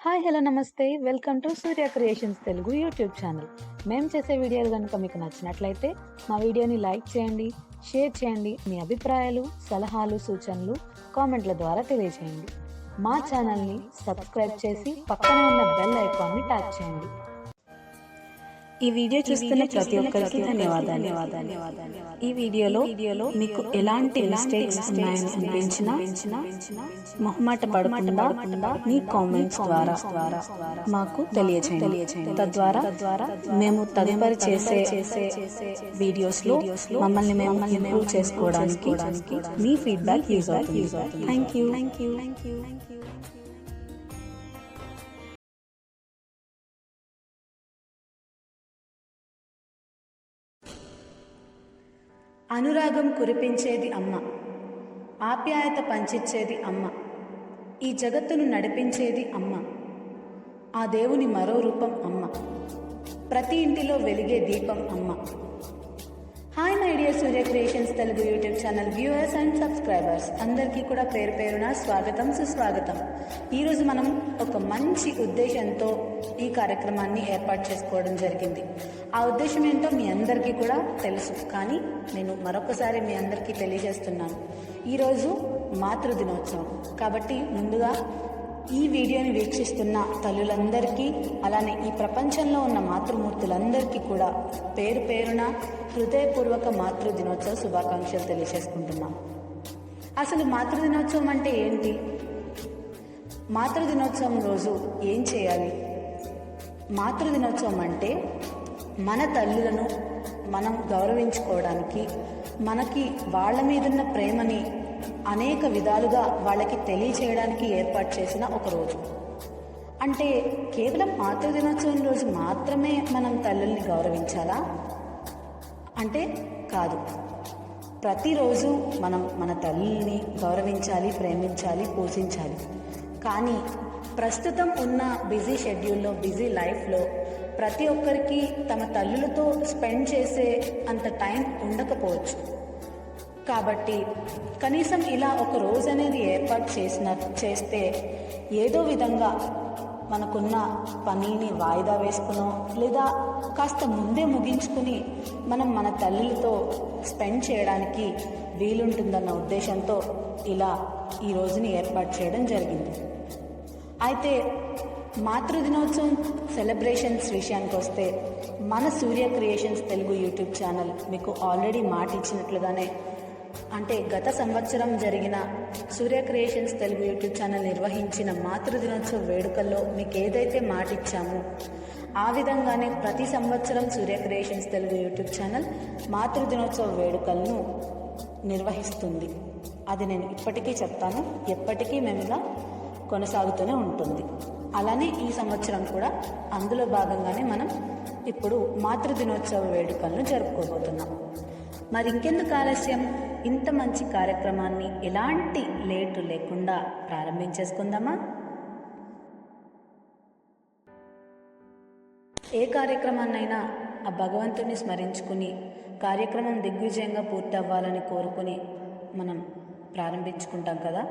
Hi hello నమస్తే welcome to Surya creations Telugu YouTube channel. మేము చేసే వీడియోలు కనుక మీకు నచ్చినట్లయితే మా వీడియోని లైక్ చేయండి, షేర్ చేయండి. మీ అభిప్రాయాలు, సలహాలు, సూచనలు కామెంట్ల ద్వారా తెలియజేయండి. మా ఛానల్ని సబ్స్క్రైబ్ చేసి పక్కనే ఉన్న బెల్ ఐకాన్ని ట్యాప్ చేయండి. ఈ వీడియో చూస్తున్న ప్రతి ఒక్కరికి ధన్యవాదాలు. ఈ వీడియోలో మీకు ఎలాంటి మిస్టేక్స్ ఉన్నాయని అనిపించినా మొహమాట పడకుండా మీ కామెంట్స్ ద్వారా మాకు తెలియజేయండి. తద్వారా మేము తదుపరి చేసే వీడియోస్ లో మమ్మల్ని మేము ఇంప్రూవ్ చేసుకోవడానికి మీ ఫీడ్బ్యాక్ యూజ్ అవుతుంది. Thank you. అనురాగం కురిపించేది అమ్మ, ఆప్యాయత పంచిచ్చేది అమ్మ, ఈ జగత్తును నడిపించేది అమ్మ, ఆ దేవుని మరో రూపం అమ్మ, ప్రతి ఇంటిలో వెలిగే దీపం అమ్మ. Hi my dear Surya creations Telugu YouTube channel viewers and subscribers అందరికీ కూడా పేరు పేరున స్వాగతం, సుస్వాగతం. ఈరోజు మనం ఒక మంచి ఉద్దేశంతో ఈ కార్యక్రమాన్ని ఏర్పాటు చేసుకోవడం జరిగింది. ఆ ఉద్దేశం ఏంటో మీ అందరికీ కూడా తెలుసు, కానీ నేను మరొకసారి మీ అందరికీ తెలియజేస్తున్నాను. ఈరోజు మాతృ దినోత్సవం కాబట్టి ముందుగా ఈ వీడియోని వీక్షిస్తున్న తల్లులందరికీ, అలానే ఈ ప్రపంచంలో ఉన్న మాతృమూర్తులందరికీ కూడా పేరు పేరున హృదయపూర్వక మాతృ దినోత్సవ శుభాకాంక్షలు తెలియజేసుకుంటున్నాం. అసలు మాతృ దినోత్సవం అంటే ఏంటి? మాతృ దినోత్సవం రోజు ఏం చేయాలి? మాతృ దినోత్సవం అంటే మన తల్లులను మనం గౌరవించుకోవడానికి, మనకి వాళ్ళ మీదున్న ప్రేమని అనేక విధాలుగా వాళ్ళకి తెలియచేయడానికి ఏర్పాటు చేసిన ఒక రోజు. అంటే కేవలం మాతృ దినోత్సవం రోజు మాత్రమే మనం తల్లుల్ని గౌరవించాలా అంటే కాదు. ప్రతిరోజు మనం మన తల్లిని గౌరవించాలి, ప్రేమించాలి, పోషించాలి. కానీ ప్రస్తుతం ఉన్న బిజీ షెడ్యూల్లో, బిజీ లైఫ్లో ప్రతి ఒక్కరికి తమ తల్లులతో స్పెండ్ చేసే అంత టైం ఉండకపోవచ్చు. కాబట్టి కనీసం ఇలా ఒక రోజు అనేది ఏర్పాటు చేస్తే ఏదో విధంగా మనకున్న పనిని వాయిదా వేసుకునో లేదా కాస్త ముందే ముగించుకుని మనం మన తల్లులతో స్పెండ్ చేయడానికి వీలుంటుందన్న ఉద్దేశంతో ఇలా ఈ రోజుని ఏర్పాటు చేయడం జరిగింది. అయితే మాతృదినోత్సవం సెలబ్రేషన్స్ విషయానికి వస్తే మన సూర్య క్రియేషన్స్ తెలుగు యూట్యూబ్ ఛానల్ మీకు ఆల్రెడీ మాట ఇచ్చినట్లుగానే, అంటే గత సంవత్సరం జరిగిన సూర్య క్రియేషన్స్ తెలుగు యూట్యూబ్ ఛానల్ నిర్వహించిన మాతృదినోత్సవ వేడుకల్లో మీకు ఏదైతే మాట ఇచ్చామో ఆ విధంగానే ప్రతి సంవత్సరం సూర్య క్రియేషన్స్ తెలుగు యూట్యూబ్ ఛానల్ మాతృదినోత్సవ వేడుకలను నిర్వహిస్తుంది. అది నేను ఇప్పటికీ చెప్తాను, ఎప్పటికీ మేముగా కొనసాగుతూనే ఉంటుంది. అలానే ఈ సంవత్సరం కూడా అందులో భాగంగానే మనం ఇప్పుడు మాతృదినోత్సవ వేడుకలను జరుపుకోబోతున్నాం. మరి ఇంకెందుకు ఆలస్యం, ఇంత మంచి కార్యక్రమాన్ని ఎలాంటి లేటు లేకుండా ప్రారంభించేసుకుందామా? ఏ కార్యక్రమాన్నైనా ఆ భగవంతుని స్మరించుకుని కార్యక్రమం దిగ్విజయంగా పూర్తి అవ్వాలని కోరుకుని మనం ప్రారంభించుకుంటాం కదా.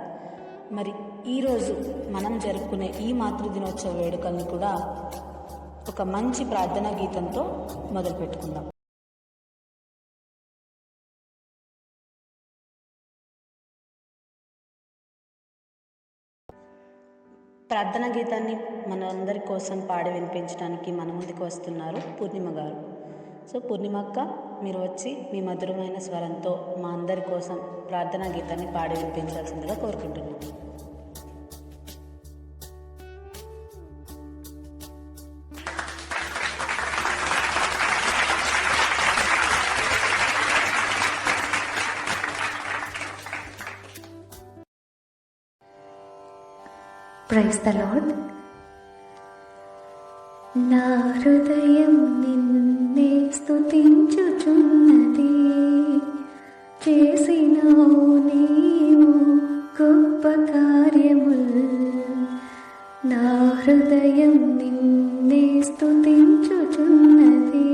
మరి ఈరోజు మనం జరుపుకునే ఈ మాతృదినోత్సవ వేడుకల్ని కూడా ఒక మంచి ప్రార్థనా గీతంతో మొదలుపెట్టుకుందాం. ప్రార్థనా గీతాన్ని మనందరి కోసం పాడి వినిపించడానికి మన ముందుకు వస్తున్నారు పూర్ణిమ గారు. సో పూర్ణిమ అక్క, మీరు వచ్చి మీ మధురమైన స్వరంతో మా అందరి కోసం ప్రార్థనా గీతాన్ని పాడి వినిపించాల్సిందిగా కోరుకుంటున్నాను. Praise the Lord. నా హృదయం నిన్నే స్తుతించుచున్నది, చేసినావు నీవు గొప్ప కార్యములు. నా హృదయం నిన్నే స్తుతించుచున్నది,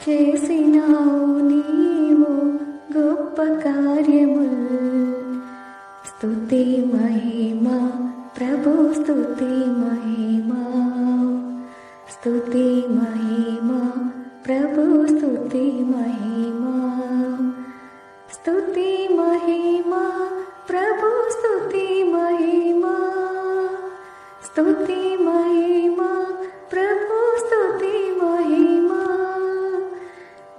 చేసినావు నీవు గొప్ప కార్యములు. స్తుతి మహిమ ప్రభు ప్రభు స్తుతి మహిమా, స్తుతి మహిమా, ప్రభు స్తుతి మహిమా, స్తుతి మహిమా, ప్రభు స్తుతి మహిమా, స్తుతి మహిమా, ప్రభు స్తుతి మహిమా.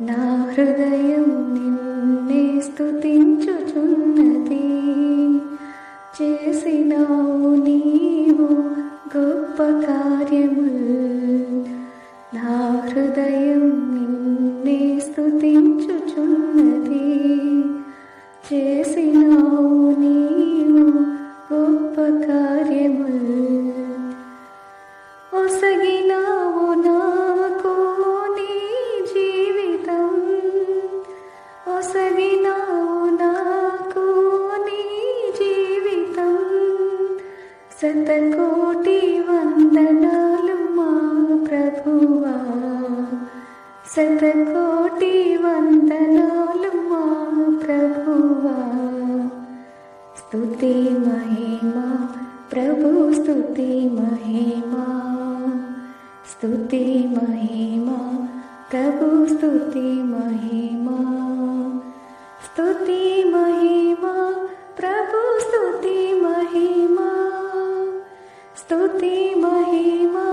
నా హృదయం నిన్నే స్తుతించుచున్నది, చేసినావు నీవు గొప్ప కార్యముల్. నా హృదయం నిన్నే స్తుతించుచున్నది, చేసినావు నీవు గొప్ప కార్యముల్. ఒసగినావు నాకు నీ జీవితం, ఒసగినావు నాకు నీ జీవితం. శతకోటి వందనాలు మా ప్రభువా, శతకోటి వందనాలు మా ప్రభువా. స్తుతి మహిమా, ప్రభు స్తుతి మహిమా, స్తుతి మహిమా, ప్రభు స్తుతి మహిమా, స్తుతి మహిమా, ప్రభు స్తుతి మహిమా, స్తుతి మహిమా,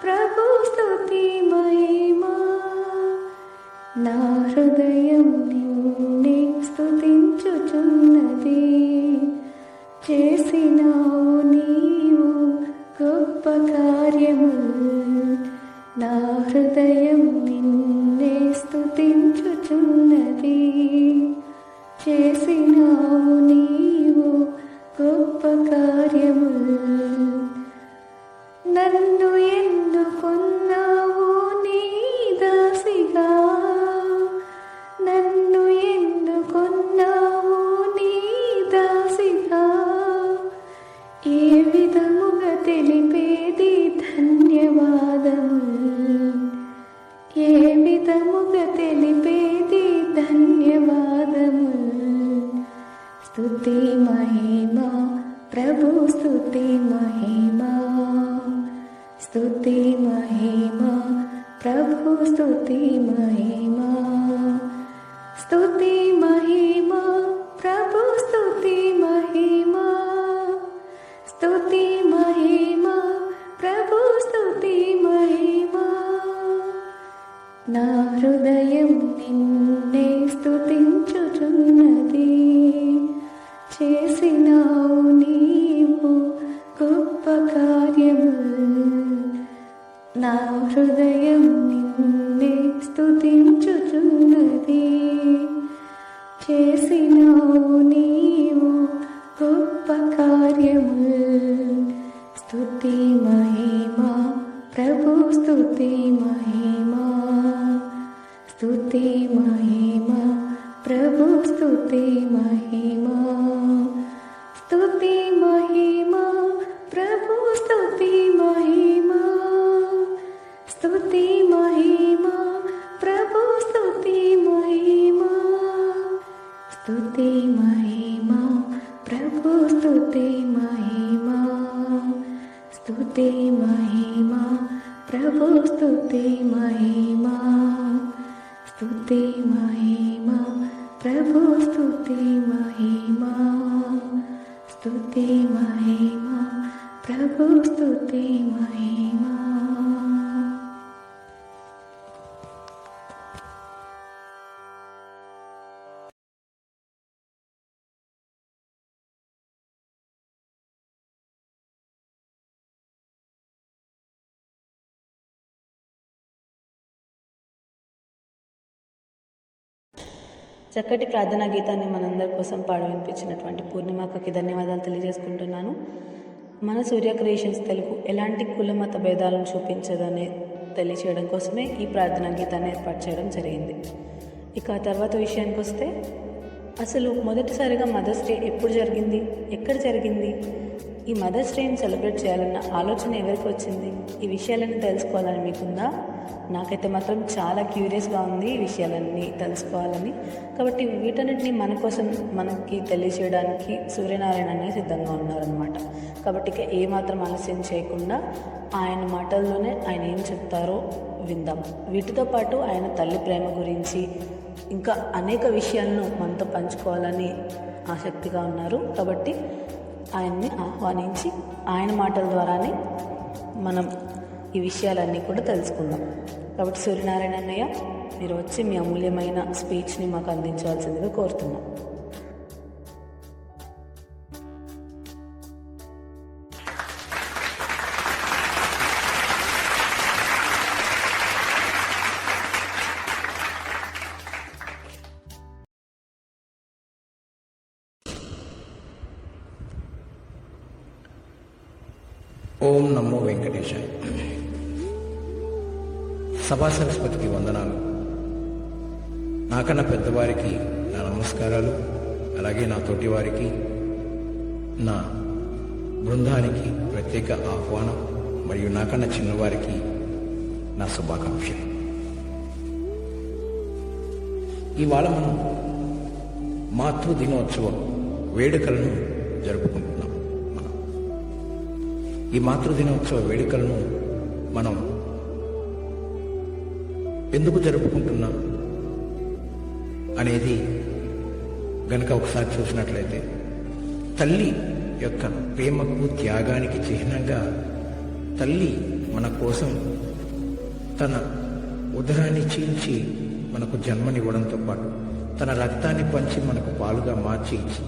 ప్రభు స్తుతి మహిమా. నా హృదయం నిన్నే స్తుతించుచున్నది, చేసినావు నీవు గొప్ప కార్యముల్. నా హృదయం నిన్నే స్తుతించుచున్నది, చేసినావు నీవు గొప్ప కార్యముల్. నన్ను ఎన్నుకొన్నావు నీ దాసిగా, నన్ను ఎన్నుకొన్నావు నీ దాసిగా. ఏ విధముగా తెలిపేది ధన్యవాదముల్, ఏ విధముగా తెలిపేది ధన్యవాదముల్. స్తుతి మహిమా, ప్రభు స్తుతి మహిమా, స్తుతి మహిమా, ప్రభు స్తుతి మహిమా, స్తుతి మహిమా, ప్రభు స్తుతి మహిమా, స్తుతి మహిమా, ప్రభు స్తుతి మహిమా. నా హృదయం నిన్నే స్తుతించుచున్నది, చేసినావు నీవు గొప్ప కార్యముల్. నా హృదయం నిన్నే స్తుతించుచున్నది, చేసినావు నీవు గొప్ప కార్యముల్. స్తుతి మహిమా, ప్రభు స్తుతి మహిమా, స్తుతి మహిమా, ప్రభు స్తుతి మహిమా, స్తుతి మహిమా, ప్రభు స్తుతి మహిమా, స్తుతి మహిమా, ప్రభు స్తుతి మహిమా, స్తుతి మహిమా, ప్రభు స్తుతి మహిమా, స్తుతి మహిమా, ప్రభు స్తుతి మహిమా, స్తుతి మహిమా, ప్రభు స్తుతి మహిమా, స్తుతి మహిమా, ప్రభు స్తుతి మహిమా. చక్కటి ప్రార్థనా గీతాన్ని మనందరి కోసం పాడి వినిపించినటువంటి పూర్ణిమక్కకి ధన్యవాదాలు తెలియజేసుకుంటున్నాను. మన సూర్య క్రియేషన్స్ తెలుగు ఎలాంటి కుల మత భేదాలను చూపించదనే తెలియచేయడం కోసమే ఈ ప్రార్థనా గీతాన్ని ఏర్పాటు చేయడం జరిగింది. ఇక తర్వాత విషయానికి వస్తే, అసలు మొదటిసారిగా మదర్స్ డే ఎప్పుడు జరిగింది, ఎక్కడ జరిగింది, ఈ మదర్స్ డేని సెలబ్రేట్ చేయాలన్న ఆలోచన ఎవరికి వచ్చింది? ఈ విషయాలన్నీ తెలుసుకోవాలని మీకుందా? నాకైతే మాత్రం చాలా క్యూరియస్గా ఉంది ఈ విషయాలన్నీ తెలుసుకోవాలని. కాబట్టి వీటన్నిటిని మన కోసం మనకి తెలియజేయడానికి సూర్యనారాయణ అనే సిద్ధంగా ఉన్నారనమాట. కాబట్టి ఇక ఏమాత్రం ఆలస్యం చేయకుండా ఆయన మాటల్లోనే ఆయన ఏం చెప్తారో విందాం. వీటితో పాటు ఆయన తల్లి ప్రేమ గురించి ఇంకా అనేక విషయాలను మనతో పంచుకోవాలని ఆసక్తిగా ఉన్నారు. కాబట్టి ఆయన్ని ఆహ్వానించి ఆయన మాటల ద్వారానే మనం ఈ విషయాలన్నీ కూడా తెలుసుకుందాం. కాబట్టి సూర్యనారాయణ అన్నయ్య, మీరు వచ్చి మీ అమూల్యమైన స్పీచ్ని మాకు అందించవలసిందిగా కోరుతున్నాం. ఓం నమో వెంకటేశాయ. సభా సరస్వతికి వందనాలు. నాకన్నా పెద్దవారికి నా నమస్కారాలు, అలాగే నా తోటి వారికి, నా బృందానికి ప్రత్యేక ఆహ్వానం, మరియు నాకన్నా చిన్నవారికి నా శుభాకాంక్షలు. ఇవాళ మనం మాతృ దినోత్సవం వేడుకలను జరుపుకుంటున్నాం. ఈ మాతృదినోత్సవ వేడుకలను మనం ఎందుకు జరుపుకుంటున్నాం అనేది గనక ఒకసారి చూసినట్లయితే, తల్లి యొక్క ప్రేమకు త్యాగానికి చిహ్నంగా తల్లి మన కోసం తన ఉదరాన్ని చీల్చి మనకు జన్మనివ్వడంతో పాటు తన రక్తాన్ని పంచి మనకు పాలుగా మార్చి ఇచ్చి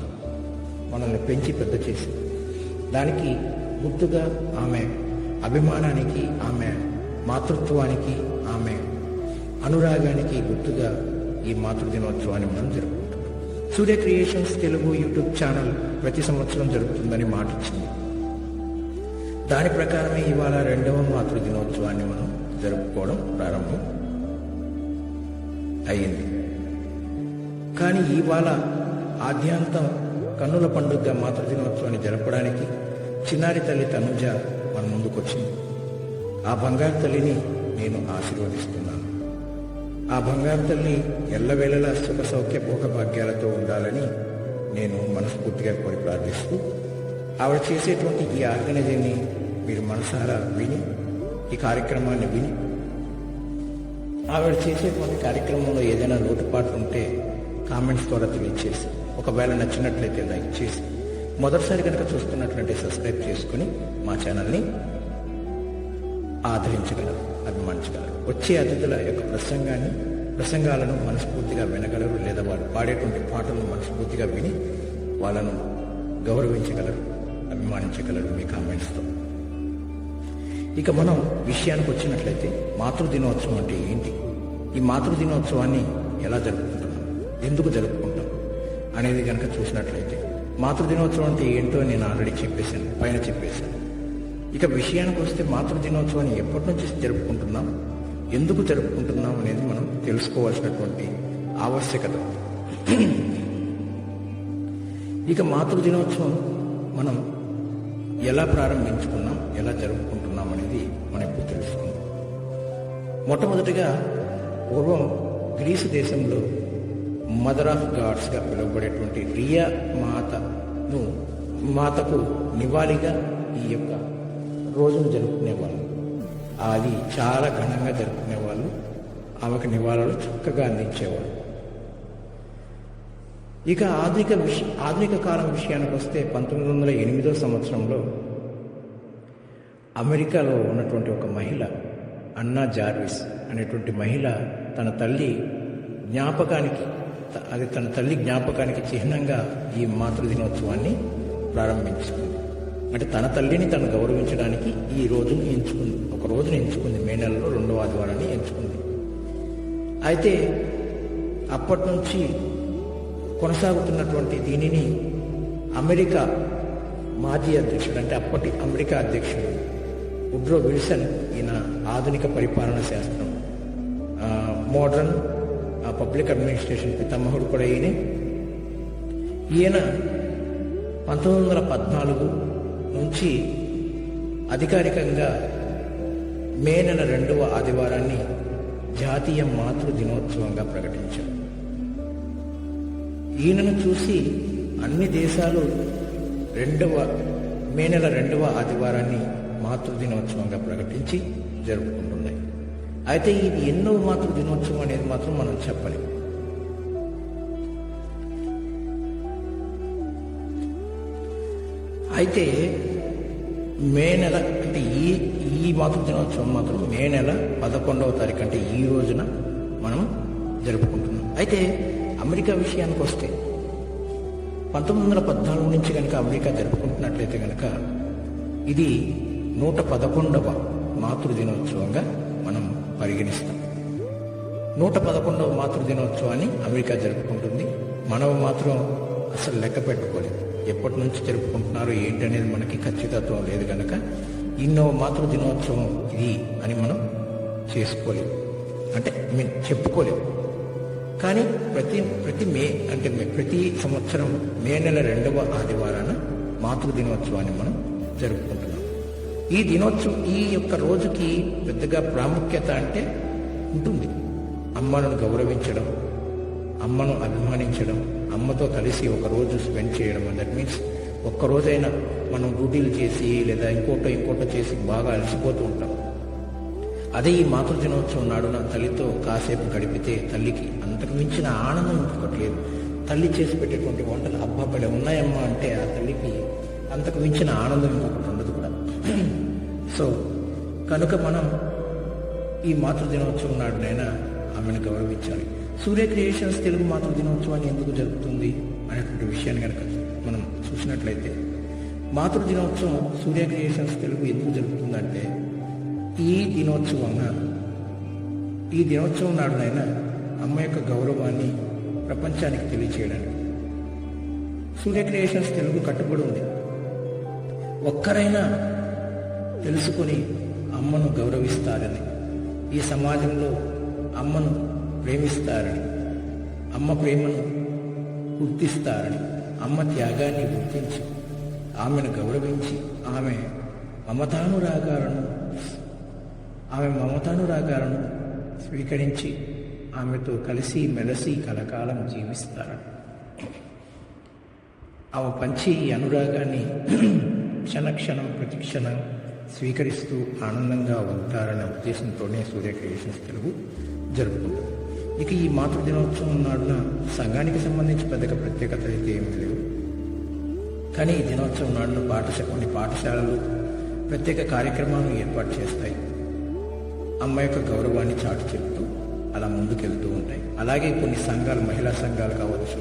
మనల్ని పెంచి పెద్ద చేసి, దానికి గుర్తుగా ఆమె అభిమానానికి, ఆమె మాతృత్వానికి, ఆమె అనురాగానికి గుర్తుగా ఈ మాతృదినోత్సవాన్ని మనం జరుపుకుంటున్నాం. సూర్య క్రియేషన్స్ తెలుగు యూట్యూబ్ ఛానల్ ప్రతి సంవత్సరం జరుపుతుందని మాట ఇచ్చింది. దాని ప్రకారమే ఇవాళ 2వ మాతృదినోత్సవాన్ని మనం జరుపుకోవడం ప్రారంభం అయ్యింది. కానీ ఇవాళ ఆద్యాంతం కన్నుల పండుగ మాతృదినోత్సవాన్ని జరపడానికి చిన్నారి తల్లి తనుజ మన ముందుకొచ్చింది. ఆ బంగారు తల్లిని నేను ఆశీర్వదిస్తున్నాను. ఆ బంగారు తల్లి ఎల్లవేళలా సుఖ సౌఖ్య భోగ భాగ్యాలతో ఉండాలని నేను మనస్ఫూర్తిగా కోరి ప్రార్థిస్తూ, ఆవిడ చేసేటువంటి ఈ ఆర్గనైజర్ని మీరు మనసారా విని, ఈ కార్యక్రమాన్ని విని, ఆవిడ చేసేటువంటి కార్యక్రమంలో ఏదైనా లోటుపాట్లు ఉంటే కామెంట్స్ ద్వారా తెలియచేసి, ఒకవేళ నచ్చినట్లయితే లైక్ చేసి, మొదటిసారి కనుక చూస్తున్నట్లయితే సబ్స్క్రైబ్ చేసుకుని మా ఛానల్ని ఆదరించగలరు, అభిమానించగలరు. వచ్చే అతిథుల యొక్క ప్రసంగాలను మనస్ఫూర్తిగా వినగలరు, లేదా వారు పాడేటువంటి పాటలను మనస్ఫూర్తిగా విని వాళ్ళను గౌరవించగలరు, అభిమానించగలరు మీ కామెంట్స్తో. ఇక మనం విషయానికి వచ్చినట్లయితే, మాతృదినోత్సవం అంటే ఏంటి, ఈ మాతృదినోత్సవాన్ని ఎలా జరుపుకుంటున్నాం, ఎందుకు జరుపుకుంటాం అనేది కనుక చూసినట్లయితే, మాతృదినోత్సవం అంటే ఏంటో నేను ఆల్రెడీ పైన చెప్పేశాను. ఇక విషయానికి వస్తే, మాతృదినోత్సవాన్ని ఎప్పటి నుంచి జరుపుకుంటున్నాం, ఎందుకు జరుపుకుంటున్నాం అనేది మనం తెలుసుకోవాల్సినటువంటి ఆవశ్యకత. ఇక మాతృదినోత్సవం మనం ఎలా ప్రారంభించుకున్నాం, ఎలా జరుపుకుంటున్నాం అనేది మనం ఇప్పుడు తెలుసుకుందాం. మొట్టమొదటిగా పూర్వం గ్రీసు దేశంలో మదర్ ఆఫ్ గాడ్స్గా పిలువబడేటువంటి రియా మాతకు నివాళిగా ఈ యొక్క రోజును జరుపుకునేవాళ్ళు. అది చాలా ఘనంగా జరుపుకునేవాళ్ళు. ఆమెకు నివాళులు చక్కగా అందించేవాళ్ళు. ఇక ఆధునిక కాలం విషయానికి వస్తే 1908వ సంవత్సరంలో అమెరికాలో ఉన్నటువంటి ఒక మహిళ, అన్నా జార్విస్ అనేటువంటి మహిళ, తన తల్లి జ్ఞాపకానికి చిహ్నంగా ఈ మాతృదినోత్సవాన్ని ప్రారంభించుకుంది. అంటే తన తల్లిని తను గౌరవించడానికి ఈ రోజును ఎంచుకుంది. ఒక రోజును ఎంచుకుంది, మే నెలలో 2వ ఆదివారాన్ని ఎంచుకుంది. అయితే అప్పటి నుంచి కొనసాగుతున్నటువంటి దీనిని అమెరికా మాజీ అధ్యక్షుడు, అంటే అప్పటి అమెరికా అధ్యక్షుడు వుడ్రో విల్సన్, ఈయన ఆధునిక పరిపాలన శాస్త్రం, మోడర్న్ పబ్లిక్ అడ్మినిస్ట్రేషన్ పితామహుడు కూడా ఈయన 1914 నుంచి అధికారికంగా మే నెల 2వ ఆదివారాన్ని జాతీయ మాతృ దినోత్సవంగా ప్రకటించారు. ఈయనను చూసి అన్ని దేశాలు మే నెల 2వ ఆదివారాన్ని మాతృ దినోత్సవంగా ప్రకటించి జరుపుకుంటున్నాయి. అయితే ఇది ఎన్నో మాతృ దినోత్సవం అనేది మాత్రం మనం చెప్పలేం. అయితే మే నెల అంటే ఈ మాతృ దినోత్సవం మాత్రం మే నెల 11వ తారీఖు అంటే ఈ రోజున మనం జరుపుకుంటున్నాం. అయితే అమెరికా విషయానికి వస్తే 1914 నుంచి కనుక అమెరికా జరుపుకుంటున్నట్లయితే కనుక ఇది 111వ మాతృ దినోత్సవంగా మనం పరిగణిస్తాం. 111వ మాతృ దినోత్సవాన్ని అమెరికా జరుపుకుంటుంది. మనం మాత్రం అసలు లెక్క పెట్టుకోలేదు. ఎప్పటి నుంచి జరుపుకుంటున్నారో ఏంటనేది మనకి ఖచ్చితత్వం లేదు కనుక ఇన్నో మాతృ దినోత్సవం ఇది అని మనం చేసుకోలేము, అంటే చెప్పుకోలేము. కానీ ప్రతి సంవత్సరం మే నెల 2వ ఆదివారాన మాతృ దినోత్సవాన్ని మనం జరుపుకుంటున్నాం. ఈ యొక్క రోజుకి పెద్దగా ప్రాముఖ్యత అంటే ఉంటుంది. అమ్మను గౌరవించడం, అమ్మను అభిమానించడం, అమ్మతో కలిసి ఒక రోజు స్పెండ్ చేయడం. దట్ మీన్స్ ఒక్కరోజైనా మనం డ్యూటీలు చేసి లేదా ఇంకోటో చేసి బాగా అలసిపోతూ ఉంటాం. అదే ఈ మాతృ దినోత్సవం నాడున తల్లితో కాసేపు గడిపితే తల్లికి అంతకు మించిన ఆనందం ఇంకొకటి లేదు. తల్లి చేసి పెట్టేటువంటి వంటలు అబ్బాపలే ఉన్నాయమ్మా అంటే ఆ తల్లికి అంతకు మించిన ఆనందం ఇంకొకటి ఉండదు కూడా. సో కనుక మనం ఈ మాతృ దినోత్సవం నాడునైనా ఆమెను గౌరవించాలి. సూర్య క్రియేషన్స్ తెలుగు మాతృ దినోత్సవాన్ని ఎందుకు జరుపుతుంది అనేటువంటి విషయాన్ని కనుక మనం చూసినట్లయితే, మాతృ దినోత్సవం సూర్య క్రియేషన్స్ తెలుగు ఎందుకు జరుపుతుందంటే ఈ దినోత్సవం నాడునైనా అమ్మ యొక్క గౌరవాన్ని ప్రపంచానికి తెలియచేయడానికి సూర్య క్రియేషన్స్ తెలుగు కట్టుబడి ఉంది. ఒక్కరైనా తెలుసుకొని అమ్మను గౌరవిస్తారని, ఈ సమాజంలో అమ్మను ప్రేమిస్తారని, అమ్మ ప్రేమను గుర్తిస్తారని, అమ్మ త్యాగాన్ని గుర్తించి ఆమెను గౌరవించి ఆమె మమతానురాగాలను స్వీకరించి ఆమెతో కలిసి మెలసి కలకాలం జీవిస్తారని, ఆమె పంచి ఈ అనురాగాన్ని క్షణక్షణం ప్రతిక్షణం స్వీకరిస్తూ ఆనందంగా ఉంటారనే ఉద్దేశంతోనే సూర్య క్రియేషన్స్ తెలుగు జరుపుకుంటాం. ఇక ఈ మాతృ దినోత్సవం నాడున సంఘానికి సంబంధించి పెద్దగా ప్రత్యేకత అయితే ఏమీ లేవు. కానీ ఈ దినోత్సవం నాడున కొన్ని పాఠశాలలు ప్రత్యేక కార్యక్రమాలను ఏర్పాటు చేస్తాయి. అమ్మ యొక్క గౌరవాన్ని చాటు చెప్తూ అలా ముందుకెళ్తూ ఉంటాయి. అలాగే కొన్ని సంఘాలు, మహిళా సంఘాలు కావచ్చు,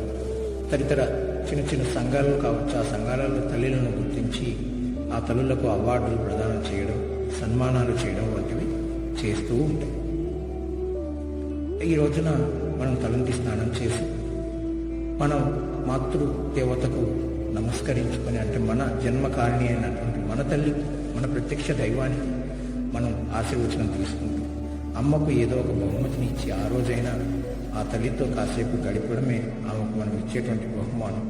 తదితర చిన్న చిన్న సంఘాలు కావచ్చు, ఆ సంఘాలలో తల్లులను గుర్తించి ఆ తల్లులకు అవార్డులు ప్రదానం చేయడం, సన్మానాలు చేయడం వంటివి చేస్తూ ఉంటాయి. ఈ రోజున మనం తలంటి స్నానం చేసి మనం మాతృ దేవతకు నమస్కరించుకొని, అంటే మన జన్మకారిణి అయినటువంటి మన తల్లికి, మన ప్రత్యక్ష దైవానికి మనం ఆశీర్వచనం తీసుకుంటాం. అమ్మకు ఏదో ఒక బహుమతిని ఇచ్చి ఆ రోజైనా ఆ తల్లితో కాసేపు గడిపడమే ఆమెకు మనం ఇచ్చేటువంటి బహుమానం.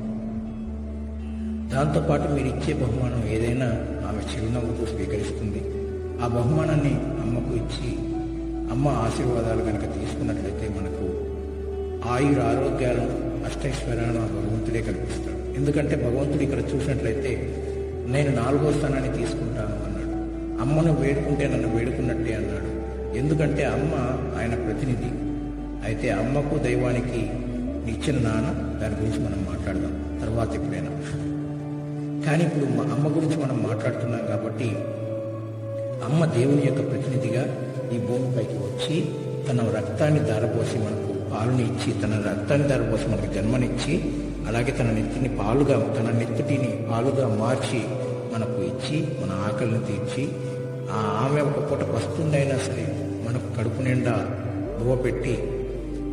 దాంతోపాటు మీరు ఇచ్చే బహుమానం ఏదైనా ఆమె చిరునవ్వుతో స్వీకరిస్తుంది. ఆ బహుమానాన్ని అమ్మకు ఇచ్చి అమ్మ ఆశీర్వాదాలు కనుక తీసుకున్నట్లయితే మనకు ఆరోగ్యాలను, అష్టైశ్వర్యాలను ఆ భగవంతుడే కల్పిస్తాడు. ఎందుకంటే భగవంతుడు ఇక్కడ చూసినట్లయితే నేను 4వ స్థానాన్ని తీసుకుంటాను అన్నాడు. అమ్మను వేడుకుంటే నన్ను వేడుకున్నట్టే అన్నాడు. ఎందుకంటే అమ్మ ఆయన ప్రతినిధి. అయితే అమ్మకు దైవానికి ఇచ్చిన నాన్న, దాని గురించి మనం మాట్లాడదాం తర్వాత ఎప్పుడైనా. కానీ ఇప్పుడు అమ్మ గురించి మనం మాట్లాడుతున్నాం కాబట్టి అమ్మ దేవుని యొక్క ప్రతినిధిగా ఈ భూమిపైకి వచ్చి తన రక్తాన్ని ధారపోసి మనకు పాలుని ఇచ్చి, తన రక్తాన్ని ధారపోసి మనకు జన్మనిచ్చి, అలాగే తన నెత్తిటిని పాలుగా మార్చి మనకు ఇచ్చి, మన ఆకలిని తీర్చి, ఆమె ఒక పూట వస్తుందైనా సరే మనకు కడుపు నిండా బువ్వ పెట్టి,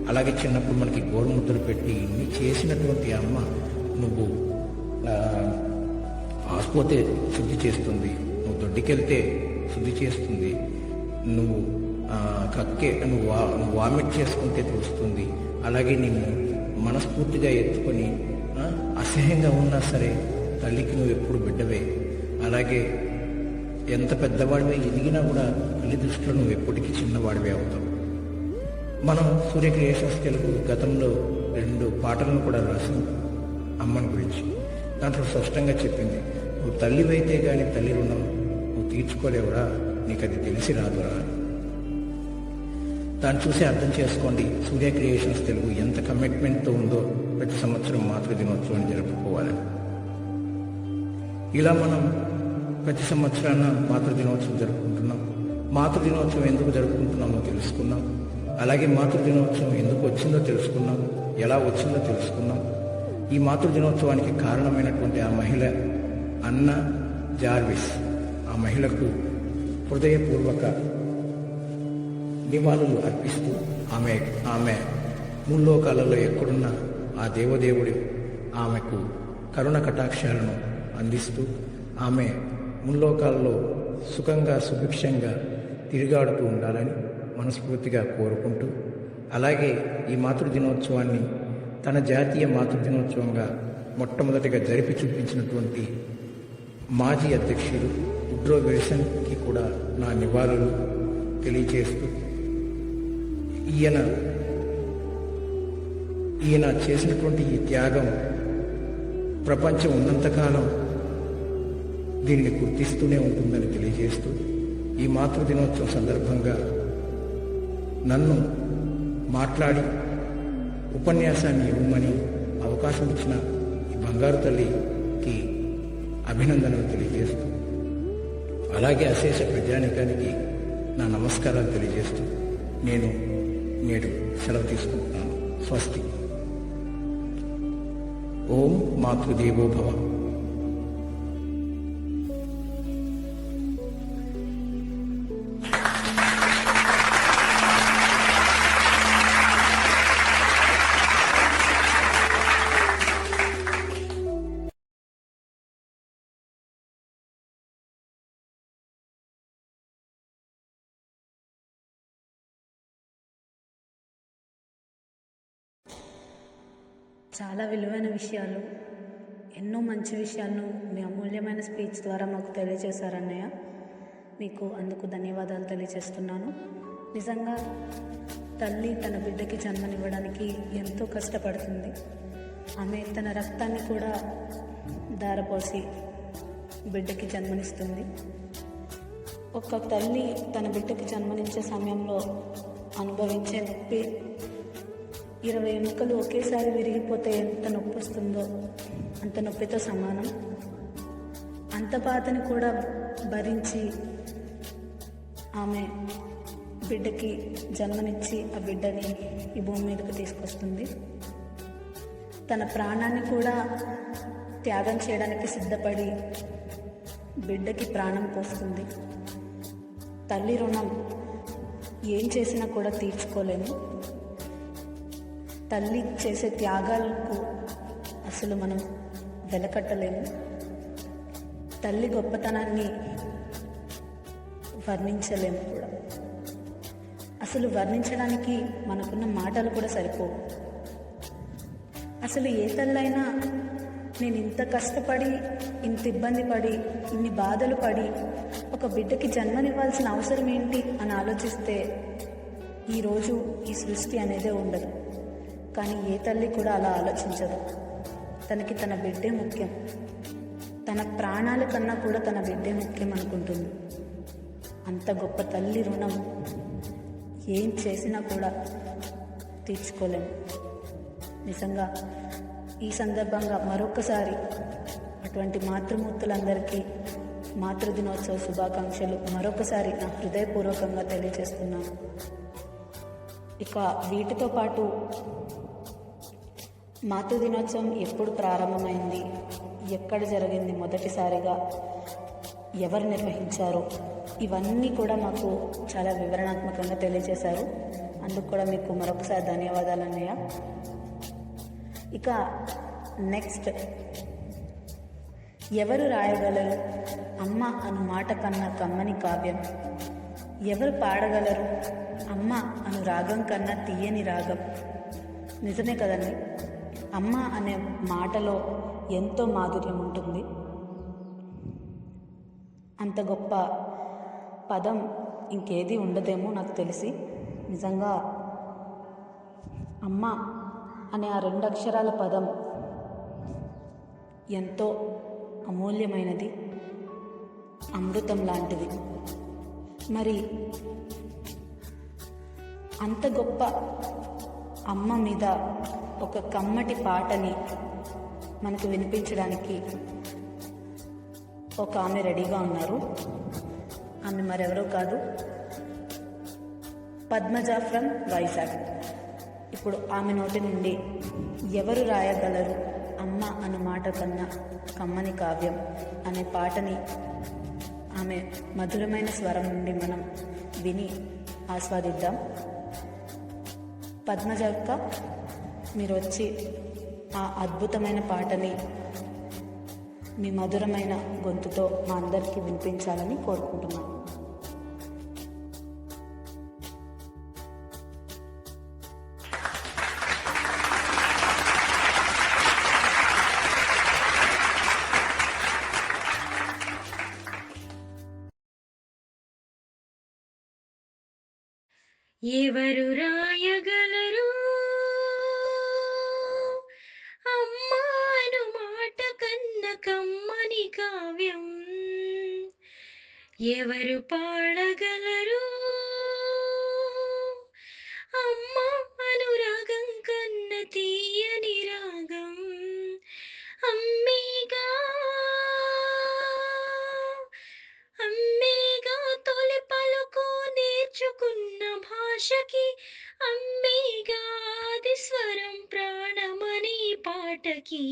అలాగే చిన్నప్పుడు మనకి గోరుముద్దలు పెట్టి ఇన్ని చేసినటువంటి అమ్మ, నువ్వు ఆసుపోతే శుద్ధి చేస్తుంది, నువ్వు దొడ్డికెళ్తే శుద్ధి చేస్తుంది, నువ్వు నువ్వు వామిట్ చేసుకుంటే తెలుస్తుంది, అలాగే నిన్ను మనస్ఫూర్తిగా ఎత్తుకొని అసహ్యంగా ఉన్నా సరే తల్లికి నువ్వు ఎప్పుడు బిడ్డవే, అలాగే ఎంత పెద్దవాడివే ఎదిగినా కూడా తల్లి దృష్టిలో నువ్వు ఎప్పటికీ చిన్నవాడివే అవుతావు. మనం సూర్య క్రియేషన్స్ తెలుగు గతంలో 2 పాటలను కూడా రాసింది అమ్మని గురించి. దాంట్లో స్పష్టంగా చెప్పింది, నువ్వు తల్లివైతే కానీ తల్లి రుణం నువ్వు తీర్చుకోలేవురా, నీకు అది తెలిసి రాదురా. దాన్ని చూసి అర్థం చేసుకోండి సూర్య క్రియేషన్స్ తెలుగు ఎంత కమిట్మెంట్తో ఉందో ప్రతి సంవత్సరం మాతృదినోత్సవాన్ని జరుపుకోవాలని. ఇలా మనం ప్రతి సంవత్సరాన మాతృదినోత్సవం జరుపుకుంటున్నాం. మాతృదినోత్సవం ఎందుకు జరుపుకుంటున్నామో తెలుసుకున్నాం. అలాగే మాతృదినోత్సవం ఎందుకు వచ్చిందో తెలుసుకున్నాం, ఎలా వచ్చిందో తెలుసుకున్నాం. ఈ మాతృదినోత్సవానికి కారణమైనటువంటి ఆ మహిళ అన్న జార్విస్, ఆ మహిళకు హృదయపూర్వక నివాళులు అర్పిస్తూ ఆమె ముల్లోకాలలో ఎక్కడున్న ఆ దేవదేవుడు ఆమెకు కరుణ కటాక్షాలను అందిస్తూ ఆమె ముల్లోకాల్లో సుఖంగా సుభిక్షంగా తిరిగాడుతూ ఉండాలని మనస్ఫూర్తిగా కోరుకుంటూ, అలాగే ఈ మాతృదినోత్సవాన్ని తన జాతీయ మాతృదినోత్సవంగా మొట్టమొదటిగా జరిపి చూపించినటువంటి మాజీ అధ్యక్షుడు ఉడ్రో విల్సన్కి కూడా నా నివాళులు తెలియజేస్తూ, ఈయన చేసినటువంటి ఈ త్యాగం ప్రపంచం ఉన్నంతకాలం దీన్ని గుర్తిస్తూనే ఉంటుందని తెలియజేస్తూ, ఈ మాతృదినోత్సవం సందర్భంగా నన్ను మాట్లాడి ఉపన్యాసాన్ని ఇవ్వమని అవకాశం ఇచ్చిన ఈ బంగారు తల్లికి అభినందనలు తెలియజేస్తూ, అలాగే అశేష ప్రజానికానికి నా నమస్కారాలు తెలియజేస్తూ నేను నేడు సెలవు తీసుకుంటున్నాను. స్వస్తి. ఓం మాతృదేవో భవ. చాలా విలువైన విషయాలు, ఎన్నో మంచి విషయాలను మీ అమూల్యమైన స్పీచ్ ద్వారా మాకు తెలియజేశారన్నయ్య. మీకు అందుకు ధన్యవాదాలు తెలియజేస్తున్నాను. నిజంగా తల్లి తన బిడ్డకి జన్మనివ్వడానికి ఎంతో కష్టపడుతుంది. ఆమె తన రక్తాన్ని కూడా ధారపోసి బిడ్డకి జన్మనిస్తుంది. ఒక తల్లి తన బిడ్డకి జన్మనిచ్చే సమయంలో అనుభవించే నొప్పి 20 ఎముకలు ఒకేసారి విరిగిపోతే ఎంత నొప్పి వస్తుందో అంత నొప్పితో సమానం. అంత బాధని కూడా భరించి ఆమె బిడ్డకి జన్మనిచ్చి ఆ బిడ్డని ఈ భూమి మీదకి తీసుకొస్తుంది. తన ప్రాణాన్ని కూడా త్యాగం చేయడానికి సిద్ధపడి బిడ్డకి ప్రాణం పోస్తుంది. తల్లి రుణం ఏం చేసినా కూడా తీర్చుకోలేము. తల్లి చేసే త్యాగాలకు అసలు మనం వెలకట్టలేము. తల్లి గొప్పతనాన్ని వర్ణించలేము కూడా. అసలు వర్ణించడానికి మనకున్న మాటలు కూడా సరిపోవు. అసలు ఏ తల్లైనా నేను ఇంత కష్టపడి, ఇంత ఇబ్బంది పడి, ఇన్ని బాధలు పడి ఒక బిడ్డకి జన్మనివ్వాల్సిన అవసరం ఏంటి అని ఆలోచిస్తే ఈరోజు ఈ సృష్టి అనేదే ఉండదు. కానీ ఏ తల్లి కూడా అలా ఆలోచించదు. తనకి తన బిడ్డే ముఖ్యం. తన ప్రాణాల కన్నా కూడా తన బిడ్డే ముఖ్యం అనుకుంటుంది. అంత గొప్ప తల్లి రుణం ఏం చేసినా కూడా తీర్చుకోలేము. నిజంగా ఈ సందర్భంగా మరొకసారి అటువంటి మాతృమూర్తులందరికీ మాతృదినోత్సవ శుభాకాంక్షలు మరొకసారి నా హృదయపూర్వకంగా తెలియజేస్తున్నాను. ఇక వీటితో పాటు మాతృదినోత్సవం ఎప్పుడు ప్రారంభమైంది, ఎక్కడ జరిగింది, మొదటిసారిగా ఎవరు నిర్వహించారు, ఇవన్నీ కూడా మాకు చాలా వివరణాత్మకంగా తెలియజేశారు. అందుకు కూడా మీకు మరొకసారి ధన్యవాదాలు అన్నయ్య. ఇక నెక్స్ట్, ఎవరు రాయగలరు అమ్మ అను మాట కన్నా కమ్మని కావ్యం? ఎవరు పాడగలరు అమ్మ అను రాగం కన్నా తీయని రాగం? నిజమే కదండి. అమ్మ అనే మాటలో ఎంతో మాధుర్యం ఉంటుంది. అంత గొప్ప పదం ఇంకేది ఉండదేమో నాకు తెలిసి. నిజంగా అమ్మ అనే ఆ 2 అక్షరాల పదం ఎంతో అమూల్యమైనది, అమృతం లాంటిది. మరి అంత గొప్ప అమ్మ మీద ఒక కమ్మటి పాటని మనకు వినిపించడానికి ఒక ఆమె రెడీగా ఉన్నారు. ఆమె మరెవరో కాదు, పద్మజ ఫ్రమ్ వైజాగ్. ఇప్పుడు ఆమె నోటి నుండి ఎవరు రాయగలరు అమ్మ అన్న మాట కన్నా కమ్మని కావ్యం అనే పాటని ఆమె మధురమైన స్వరం నుండి మనం విని ఆస్వాదిద్దాం. పద్మజ అక్క, మీరు వచ్చి ఆ అద్భుతమైన పాటని మీ మధురమైన గొంతుతో మా అందరికీ వినిపించాలని కోరుకుంటున్నాను. ఎవరు రాయగలరు అమ్మాను మాట కన్న కమ్మని కావ్యం? ఎవరు పాడగలరు అమ్మ అనురాగం కన్న తీయని రాగం? అమ్మేగా అమ్మేగా తొలి పలుకు నేర్చుకున్న భాషకి, అమ్మేగా ఆది స్వరం ప్రాణమని పాటకి.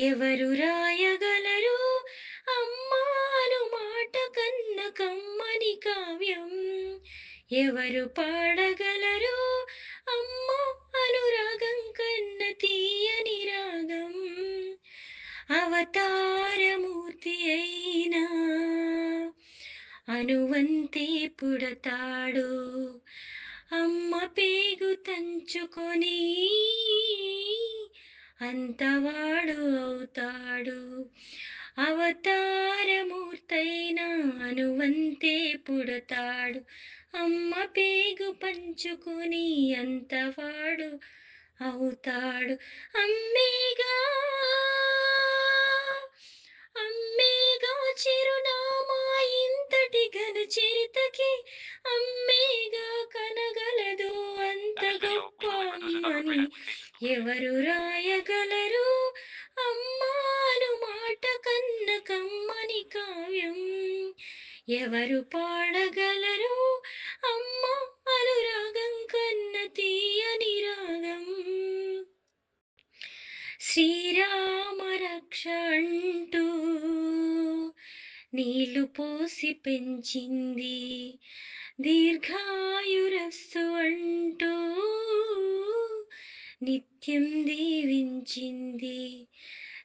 ఎవరు రాయగలరు అమ్మాను మాట కన్న కమ్మని కావ్యం? ఎవరు పాడగలరు అమ్మ అనురాగం కన్న తీయని రాగం? అవతారమూర్తి అయినా అనువంతే పుడతాడు, అమ్మ పేగు తంచుకొని అంతవాడు అవుతాడు. అవతారమూర్తైన అనువంతే పుడతాడు, అమ్మ పేగు పంచుకొని అంతవాడు అవుతాడు. అమ్మేగా అమ్మేగా చిరునామా ఇంతటి ఘన చరితకి, అమ్మేగా కనగలదు అంత గొప్ప అమ్మని. ఎవరు రాయగలరు అమ్మాను మాట కన్న కమ్మని కావ్యం? ఎవరు పాడగలరు అమ్మ అనురాగం కన్న తీయని రాగం? శ్రీరామ రక్ష అంటూ నీళ్లు పోసి పెంచింది, దీర్ఘాయురస్సు అంటూ నిత్యం దీవించింది.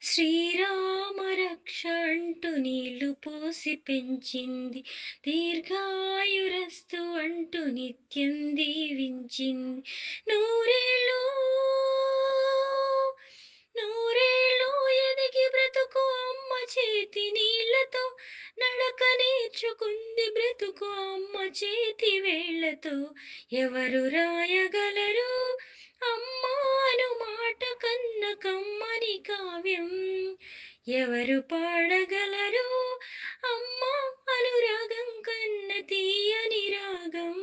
శ్రీరామ రక్ష అంటూ నీళ్లు పోసి పెంచింది, దీర్ఘాయురస్తు అంటూ నిత్యం దీవించింది. నూరేళ్ళు నూరేళ్ళు ఎదిగి బ్రతుకు అమ్మ చేతి నీళ్లతో, నడక నేర్చుకుంది బ్రతుకు అమ్మ చేతి వేళ్లతో. ఎవరు రాయగలరు అమ్మాను మాట కన్న కమ్మని కావ్యం? ఎవరు పాడగలరు అమ్మ అనురాగం కన్న తీయని రాగం?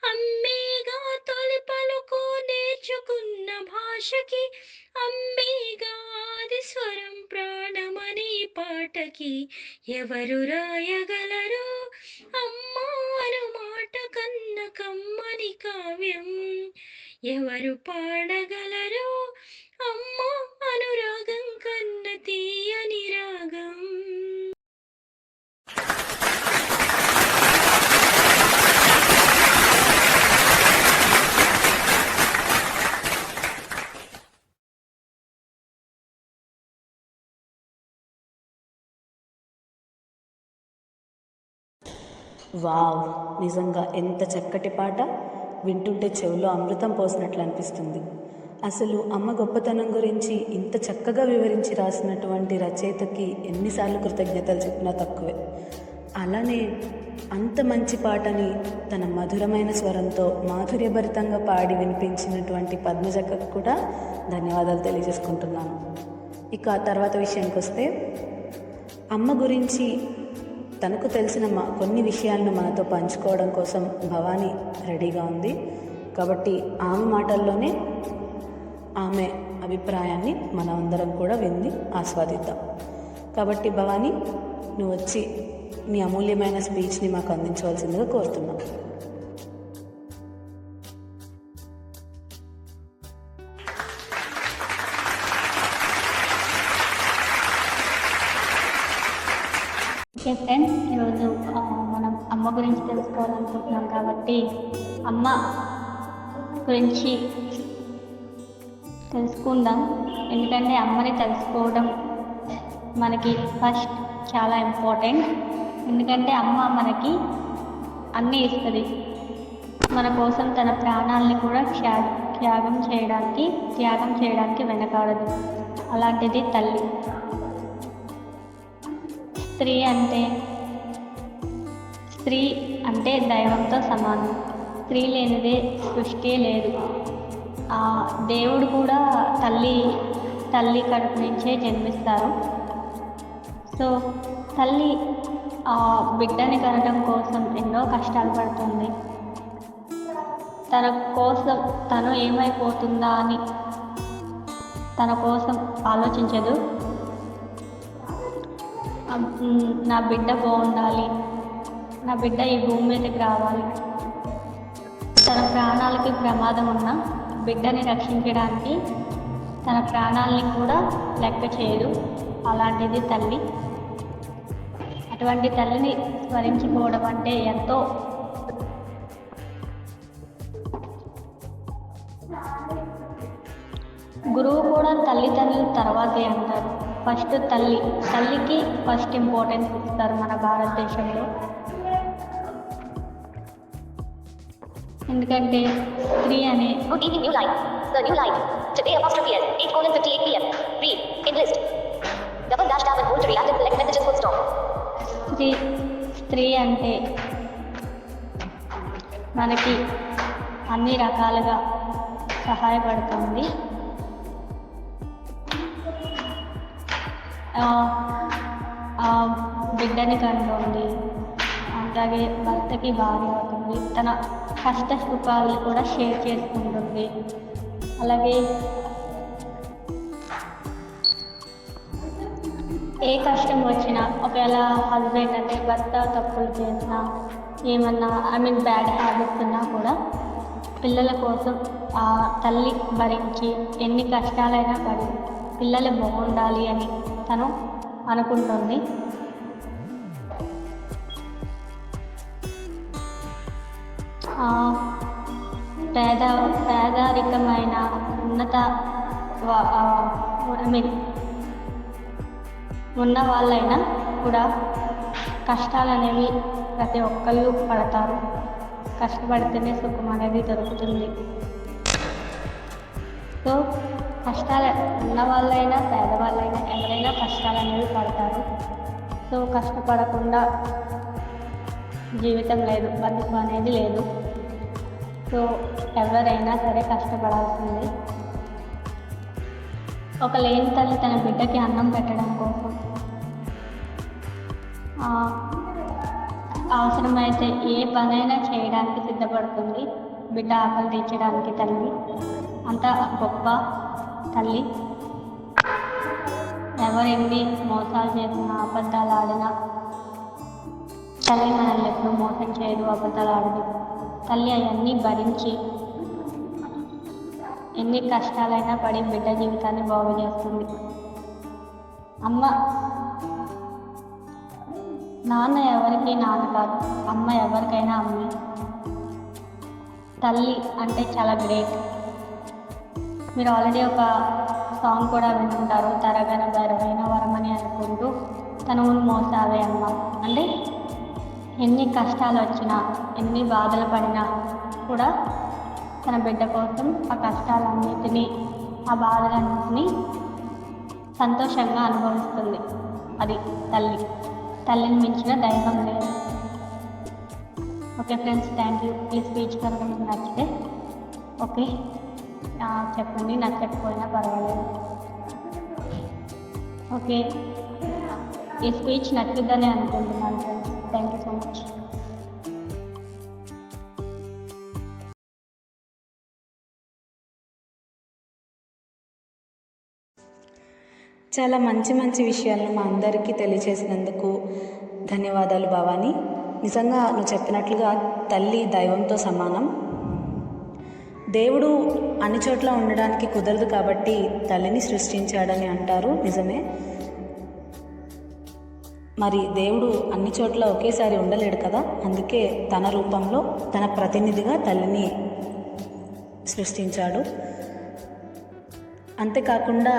అమ్మేగా తొలి పలుకు నేర్చుకున్న భాషకి, అమ్మేగా ఆది స్వరం ప్రాణమని పాటకి. ఎవరు రాయగలరు అమ్మాను మాట కన్న కమ్మని కావ్యం? ఎవరు పాడగలరు అమ్మ అనురాగం కన్న తీయని రాగం? వావ్, నిజంగా ఎంత చక్కటి పాట! వింటుంటే చెవిలో అమృతం పోసినట్లు అనిపిస్తుంది. అసలు అమ్మ గొప్పతనం గురించి ఇంత చక్కగా వివరించి రాసినటువంటి రచయితకి ఎన్నిసార్లు కృతజ్ఞతలు చెప్పినా తక్కువే. అలానే అంత మంచి పాటని తన మధురమైన స్వరంతో మాధుర్యభరితంగా పాడి వినిపించినటువంటి పద్మజక్కకు కూడా ధన్యవాదాలు తెలియజేసుకుంటున్నాను. ఇక తర్వాత విషయానికి వస్తే, అమ్మ గురించి తనకు తెలిసిన కొన్ని విషయాలను మనతో పంచుకోవడం కోసం భవానీ రెడీగా ఉంది. కాబట్టి ఆమె మాటల్లోనే ఆమె అభిప్రాయాన్ని మనమందరం కూడా విని ఆస్వాదిద్దాం. కాబట్టి భవానీ, నువ్వు వచ్చి నీ అమూల్యమైన స్పీచ్ని మాకు అందించవలసిందిగా కోరుతున్నాం. ఓకే ఫ్రెండ్స్, ఈరోజు మనం అమ్మ గురించి తెలుసుకోవాలనుకుంటున్నాం కాబట్టి అమ్మ గురించి తెలుసుకుందాం. ఎందుకంటే అమ్మని తెలుసుకోవడం మనకి ఫస్ట్ చాలా ఇంపార్టెంట్. ఎందుకంటే అమ్మ మనకి అన్నీ ఇస్తుంది. మన కోసం తన ప్రాణాలని కూడా త్యాగం చేయడానికి వెనకాడదు. అలాంటిది తల్లి. స్త్రీ అంటే దైవంతో సమానం. స్త్రీ లేనిదే సృష్టి లేదు. దేవుడు కూడా తల్లి కడుపు నుంచే జన్మిస్తారు. సో తల్లి బిడ్డని కనడం కోసం ఎన్నో కష్టాలు పడుతుంది. తన కోసం తను ఏమైపోతుందా అని తన కోసం ఆలోచించదు. నా బిడ్డ బాగుండాలి, నా బిడ్డ ఈ భూమి మీదకి రావాలి. తన ప్రాణాలకి ప్రమాదం ఉన్నా బిడ్డని రక్షించడానికి తన ప్రాణాలని కూడా లెక్క చేయదు. అలాంటిది తల్లి. అటువంటి తల్లిని స్మరించుకోవడం అంటే ఎంతో గురువు కూడా తల్లిదండ్రుల తర్వాతే అంటారు. ఫస్ట్ తల్లికి ఫస్ట్ ఇంపార్టెన్స్ ఇస్తారు మన భారతదేశంలో. ఎందుకంటే స్త్రీ అనే Good evening, new line. The new line. Today apostrophe S, 8:58 p.m. Read. Enlist. Double dash tab and hold to react and select messages full stop. స్త్రీ అంటే మనకి అన్ని రకాలుగా సహాయపడుతుంది. బిడ్డని కంటుంది, అలాగే భర్తకి భార్య అవుతుంది, తన కష్ట సుఖాలు కూడా షేర్ చేసుకుంటుంది. అలాగే ఏ కష్టం వచ్చినా, ఒకవేళ హస్బెండ్ అంటే భర్త తప్పులు చేసినా, ఏమన్నా బ్యాడ్ హ్యాబిట్స్ ఉన్నా కూడా పిల్లల కోసం ఆ తల్లి భరించి ఎన్ని కష్టాలైనా పడి పిల్లలు బాగుండాలి అని తను అనుకుంటుంది. పేదరికమైన ఉన్న వాళ్ళైనా కూడా కష్టాలు అనేవి ప్రతి ఒక్కళ్ళు పడతారు. కష్టపడితేనే సుఖం అనేది దొరుకుతుంది. సో కష్టాలు ఉన్న వాళ్ళైనా పేదవాళ్ళైనా ఎవరైనా కష్టాలు అనేవి పడతారు. సో కష్టపడకుండా జీవితం లేదు, బతుకు అనేది లేదు. సో ఎవరైనా సరే కష్టపడాల్సిందే. ఒక లేని తల్లి తన బిడ్డకి అన్నం పెట్టడం కోసం అవసరమైతే ఏ పనైనా చేయడానికి సిద్ధపడుతుంది. బిడ్డ ఆకలి తీర్చడానికి తల్లి అంత గొప్ప తల్లి. ఎవరెన్ని మోసాలు చేసినా, అబద్ధాలు ఆడినా తల్లి మనల్ని ఎప్పుడు మోసం చేయదు, అబద్ధాలు ఆడదు. తల్లి అవన్నీ భరించి ఎన్ని కష్టాలైనా పడి బిడ్డ జీవితాన్ని బాగు చేస్తుంది. అమ్మ, నాన్న ఎవరికి నాన్న కాదు, అమ్మ ఎవరికైనా అమ్మే. తల్లి అంటే చాలా గ్రేట్. మీరు ఆల్రెడీ ఒక సాంగ్ కూడా వింటుంటారు, తరగన బరువైన వరమని అనుకుంటూ తనువును మోసావే అమ్మ. అంటే ఎన్ని కష్టాలు వచ్చినా, ఎన్ని బాధలు పడినా కూడా తన బిడ్డ కోసం ఆ కష్టాలన్నిటినీ ఆ బాధలన్నింటినీ సంతోషంగా అనుభవిస్తుంది. అది తల్లిని మించిన దైవం లేదు. Okay friends, thank you. ఈ స్పీచ్ కనుక మీకు నచ్చితే ఓకే చెప్పండి, నచ్చకపోయినా పర్వాలేదు. ఓకే, ఈ స్పీచ్ నచ్చుద్దని అనుకుంటున్నాను friends. Thank you so much. చాలా మంచి మంచి విషయాలను మా అందరికీ తెలియచేసినందుకు ధన్యవాదాలు భవాని. నిజంగా నువ్వు చెప్పినట్లుగా తల్లి దైవంతో సమానం. దేవుడు అన్ని చోట్ల ఉండడానికి కుదరదు కాబట్టి తల్లిని సృష్టించాడని అంటారు, నిజమే. మరి దేవుడు అన్ని చోట్ల ఒకేసారి ఉండలేడు కదా, అందుకే తన రూపంలో తన ప్రతినిధిగా తల్లిని సృష్టించాడు. అంతేకాకుండా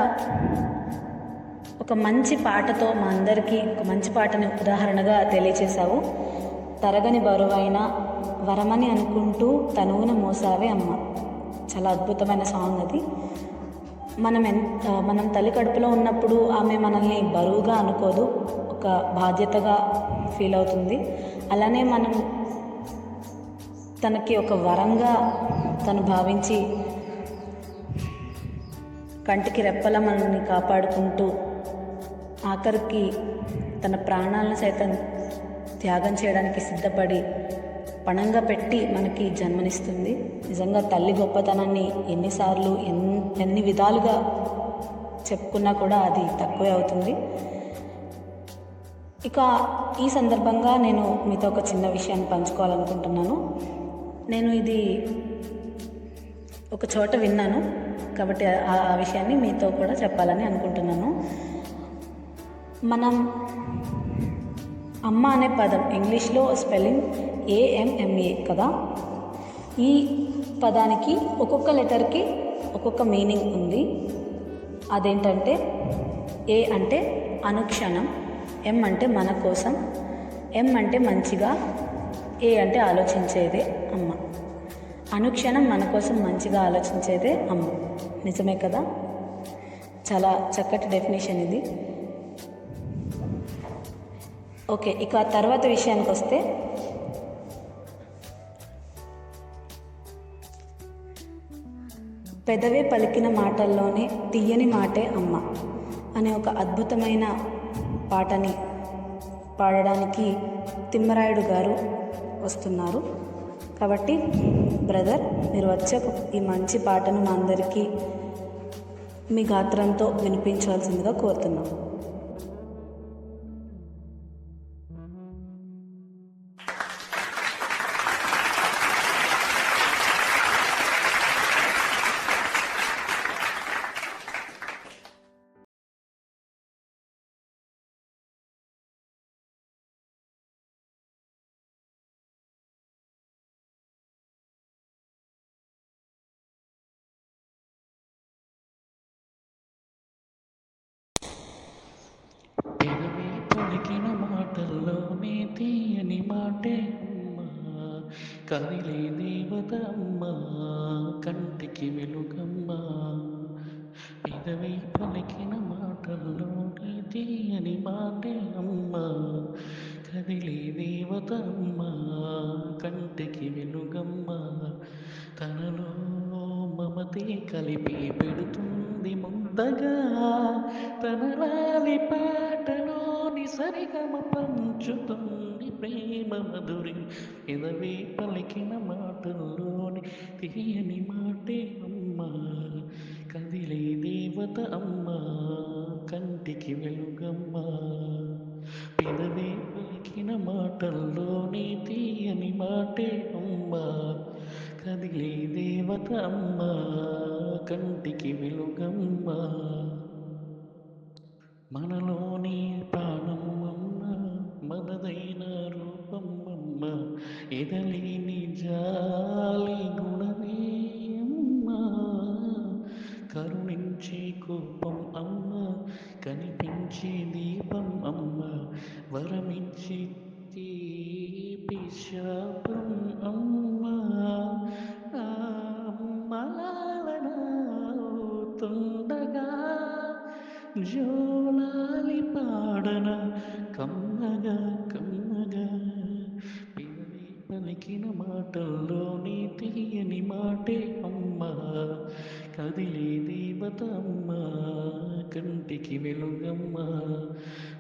ఒక మంచి పాటతో మా అందరికీ ఒక మంచి పాటని ఉదాహరణగా తెలియచేశావు. తరగని బరువైన వరమని అనుకుంటూ తనువున మోసావే అమ్మ. చాలా అద్భుతమైన సాంగ్ అది. మనం తల్లి కడుపులో ఉన్నప్పుడు ఆమె మనల్ని బరువుగా అనుకోదు, ఒక బాధ్యతగా ఫీల్ అవుతుంది. అలానే మనం తనకి ఒక వరంగా తను భావించి కంటికి రెప్పల మనల్ని కాపాడుకుంటూ ఆఖరికి తన ప్రాణాలను సైతం త్యాగం చేయడానికి సిద్ధపడి పణంగా పెట్టి మనకి జన్మనిస్తుంది. నిజంగా తల్లి గొప్పతనాన్ని ఎన్నిసార్లు ఎన్ని విధాలుగా చెప్పుకున్నా కూడా అది తక్కువే అవుతుంది. ఇక ఈ సందర్భంగా నేను మీతో ఒక చిన్న విషయాన్ని పంచుకోవాలనుకుంటున్నాను. నేను ఇది ఒక చోట విన్నాను కాబట్టి ఆ విషయాన్ని మీతో కూడా చెప్పాలని అనుకుంటున్నాను. మనం అమ్మ అనే పదం ఇంగ్లీష్లో స్పెల్లింగ్ AMMA కదా. ఈ పదానికి ఒక్కొక్క లెటర్కి ఒక్కొక్క మీనింగ్ ఉంది. అదేంటంటే A అంటే అనుక్షణం, M అంటే మన కోసం, M అంటే మంచిగా, A అంటే ఆలోచించేదే అమ్మ. అనుక్షణం మన కోసం మంచిగా ఆలోచించేదే అమ్మ. నిజమే కదా. చాలా చక్కటి డెఫినేషన్ ఇది. ఓకే, ఇక తర్వాత విషయానికి వస్తే పెదవే పలికిన మాటల్లోనే తీయని మాటే అమ్మ అనే ఒక అద్భుతమైన పాటని పాడడానికి తిమ్మరాయుడు గారు వస్తున్నారు. కాబట్టి బ్రదర్, మీరు వచ్చే ఈ మంచి పాటను మా అందరికీ మీ గాత్రంతో వినిపించవలసిందిగా కోరుతున్నాం. పెదవి పలికిన మాటల్లోనే తీయని మాటే అమ్మా, కదిలే దేవత అమ్మా, కంటికి వెలుగమ్మా. పెదవి పలికిన మాటల్లోనే తీయని మాటే అమ్మా, కదిలే దేవత అమ్మా, కంటికి వెలుగమ్మా. తనలో మమతే కలిపి పెడుతుంది ముందగా, తన లాలి పాటలోని సరిగమ పంచుతుంది ప్రేమ మధురి. ఎదవే పలికిన మాటల్లోని తీయని మాటే అమ్మా, కదిలే దేవత అమ్మా, కంటికి వెలుగమ్మా. పెదవే పలికిన మాటల్లోని తీయని మాటే అమ్మా, కదిలే దేవత అమ్మా, కంటికి వెలుగమ్మా. మనలోని ప్రాణం అమ్మ, మనదైన రూపం అమ్మ, ఎదలేని జాలి గుణమే అమ్మా. కరుణించే కోపం అమ్మ, కనిపించే దీపం అమ్మ, వరమిచ్చే తీపి శాపం అమ్మ. అమ్మ లాలన పలికిన మాటల్లోని తీయని మాటే అమ్మా, కదిలే దేవత అమ్మా, కంటికి వెలుగమ్మా,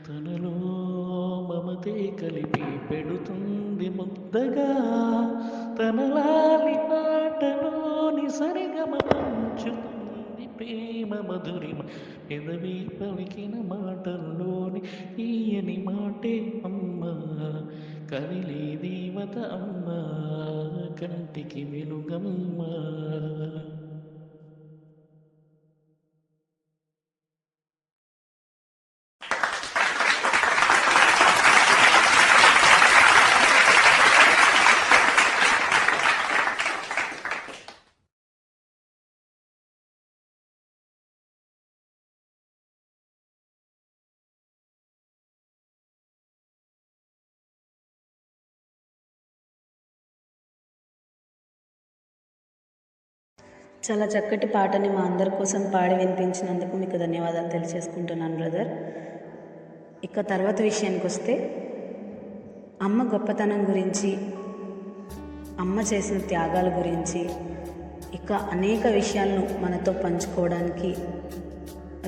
తనలో మమతే కలిపి పెడుతుంది ముద్దగా, తన లాలి పాటలోని సరిగమ పంచుతుంది ప్రేమ మధురిమ, పెదవి పలికిన మాటల్లోని తీయని మాటే అమ్మా, కదిలే దేవత అమ్మా, కంటికి వెలుగమ్మా. చాలా చక్కటి పాటని మా అందరి కోసం పాడి వినిపించినందుకు మీకు ధన్యవాదాలు తెలియజేసుకుంటున్నాను బ్రదర్. ఇక తర్వాత విషయానికి వస్తే, అమ్మ గొప్పతనం గురించి, అమ్మ చేసిన త్యాగాల గురించి, ఇక అనేక విషయాలను మనతో పంచుకోవడానికి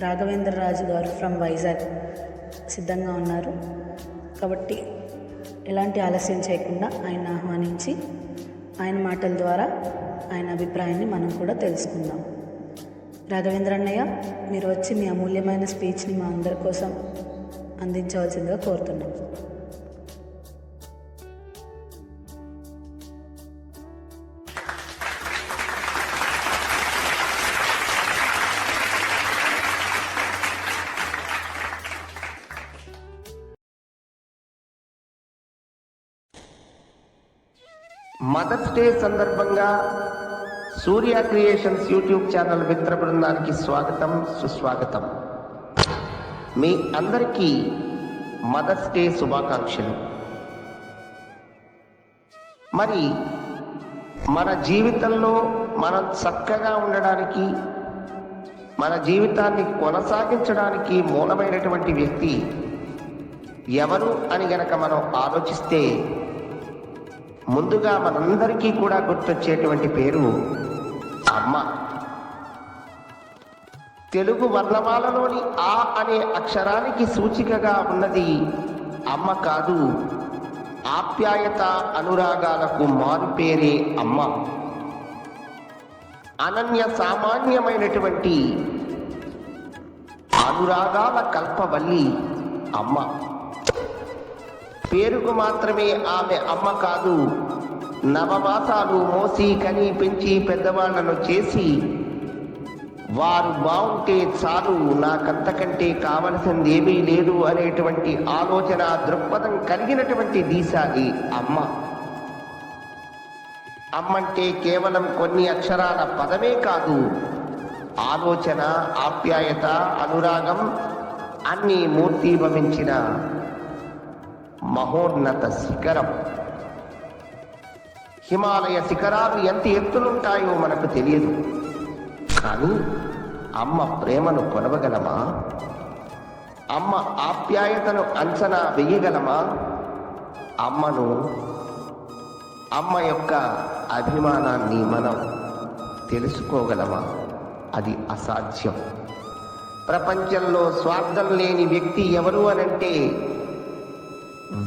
రాఘవేంద్రరాజు గారు ఫ్రమ్ వైజాగ్ సిద్ధంగా ఉన్నారు. కాబట్టి ఎలాంటి ఆలస్యం చేయకుండా ఆయన ఆహ్వానించి ఆయన మాటల ద్వారా ఆయన అభిప్రాయాన్ని మనం కూడా తెలుసుకుందాం. రాఘవేంద్ర అన్నయ్య, మీరు వచ్చి మీ అమూల్యమైన స్పీచ్ని మా అందరి కోసం అందించవలసిందిగా కోరుతున్నాం. మదర్స్ డే సందర్భంగా సూర్య క్రియేషన్స్ యూట్యూబ్ ఛానల్ మిత్ర బృందానికి స్వాగతం, సుస్వాగతం. మీ అందరికీ మదర్స్ డే శుభాకాంక్షలు. మరి మన జీవితంలో మనం చక్కగా ఉండడానికి, మన జీవితాన్ని కొనసాగించడానికి మూలమైనటువంటి వ్యక్తి ఎవరు అని గనక మనం ఆలోచిస్తే, ముందుగా మనందరికీ కూడా గుర్తొచ్చేటువంటి పేరు అమ్మ. తెలుగు వర్ణమాలలోని ఆ అనే అక్షరానికి సూచికగా ఉన్నది అమ్మ కాదు, ఆప్యాయత అనురాగాలకు మారుపేరే అమ్మ. అనన్య సామాన్యమైనటువంటి అనురాగాల కల్పవల్లి అమ్మ. పేరుకు మాత్రమే ఆమె అమ్మ కాదు, నవమాసాలు మోసి కని పెంచి పెద్దవాళ్లను చేసి వారు బాగుంటే చాలు, నాకంతకంటే కావలసింది ఏమీ లేదు అనేటువంటి ఆలోచన దృక్పథం కలిగినటువంటి దీశాలి అమ్మ. అమ్మంటే కేవలం కొన్ని అక్షరాల పదమే కాదు, ఆలోచన, ఆప్యాయత, అనురాగం అన్నీ మూర్తీభవించిన మహోన్నత శిఖరం. హిమాలయ శిఖరాలు ఎంత ఎత్తులుంటాయో మనకు తెలియదు, కానీ అమ్మ ప్రేమను కొలవగలమా? అమ్మ ఆప్యాయతను అంచనా వెయ్యగలమా? అమ్మ యొక్క అభిమానాన్ని మనం తెలుసుకోగలమా? అది అసాధ్యం. ప్రపంచంలో స్వార్థం లేని వ్యక్తి ఎవరు అనంటే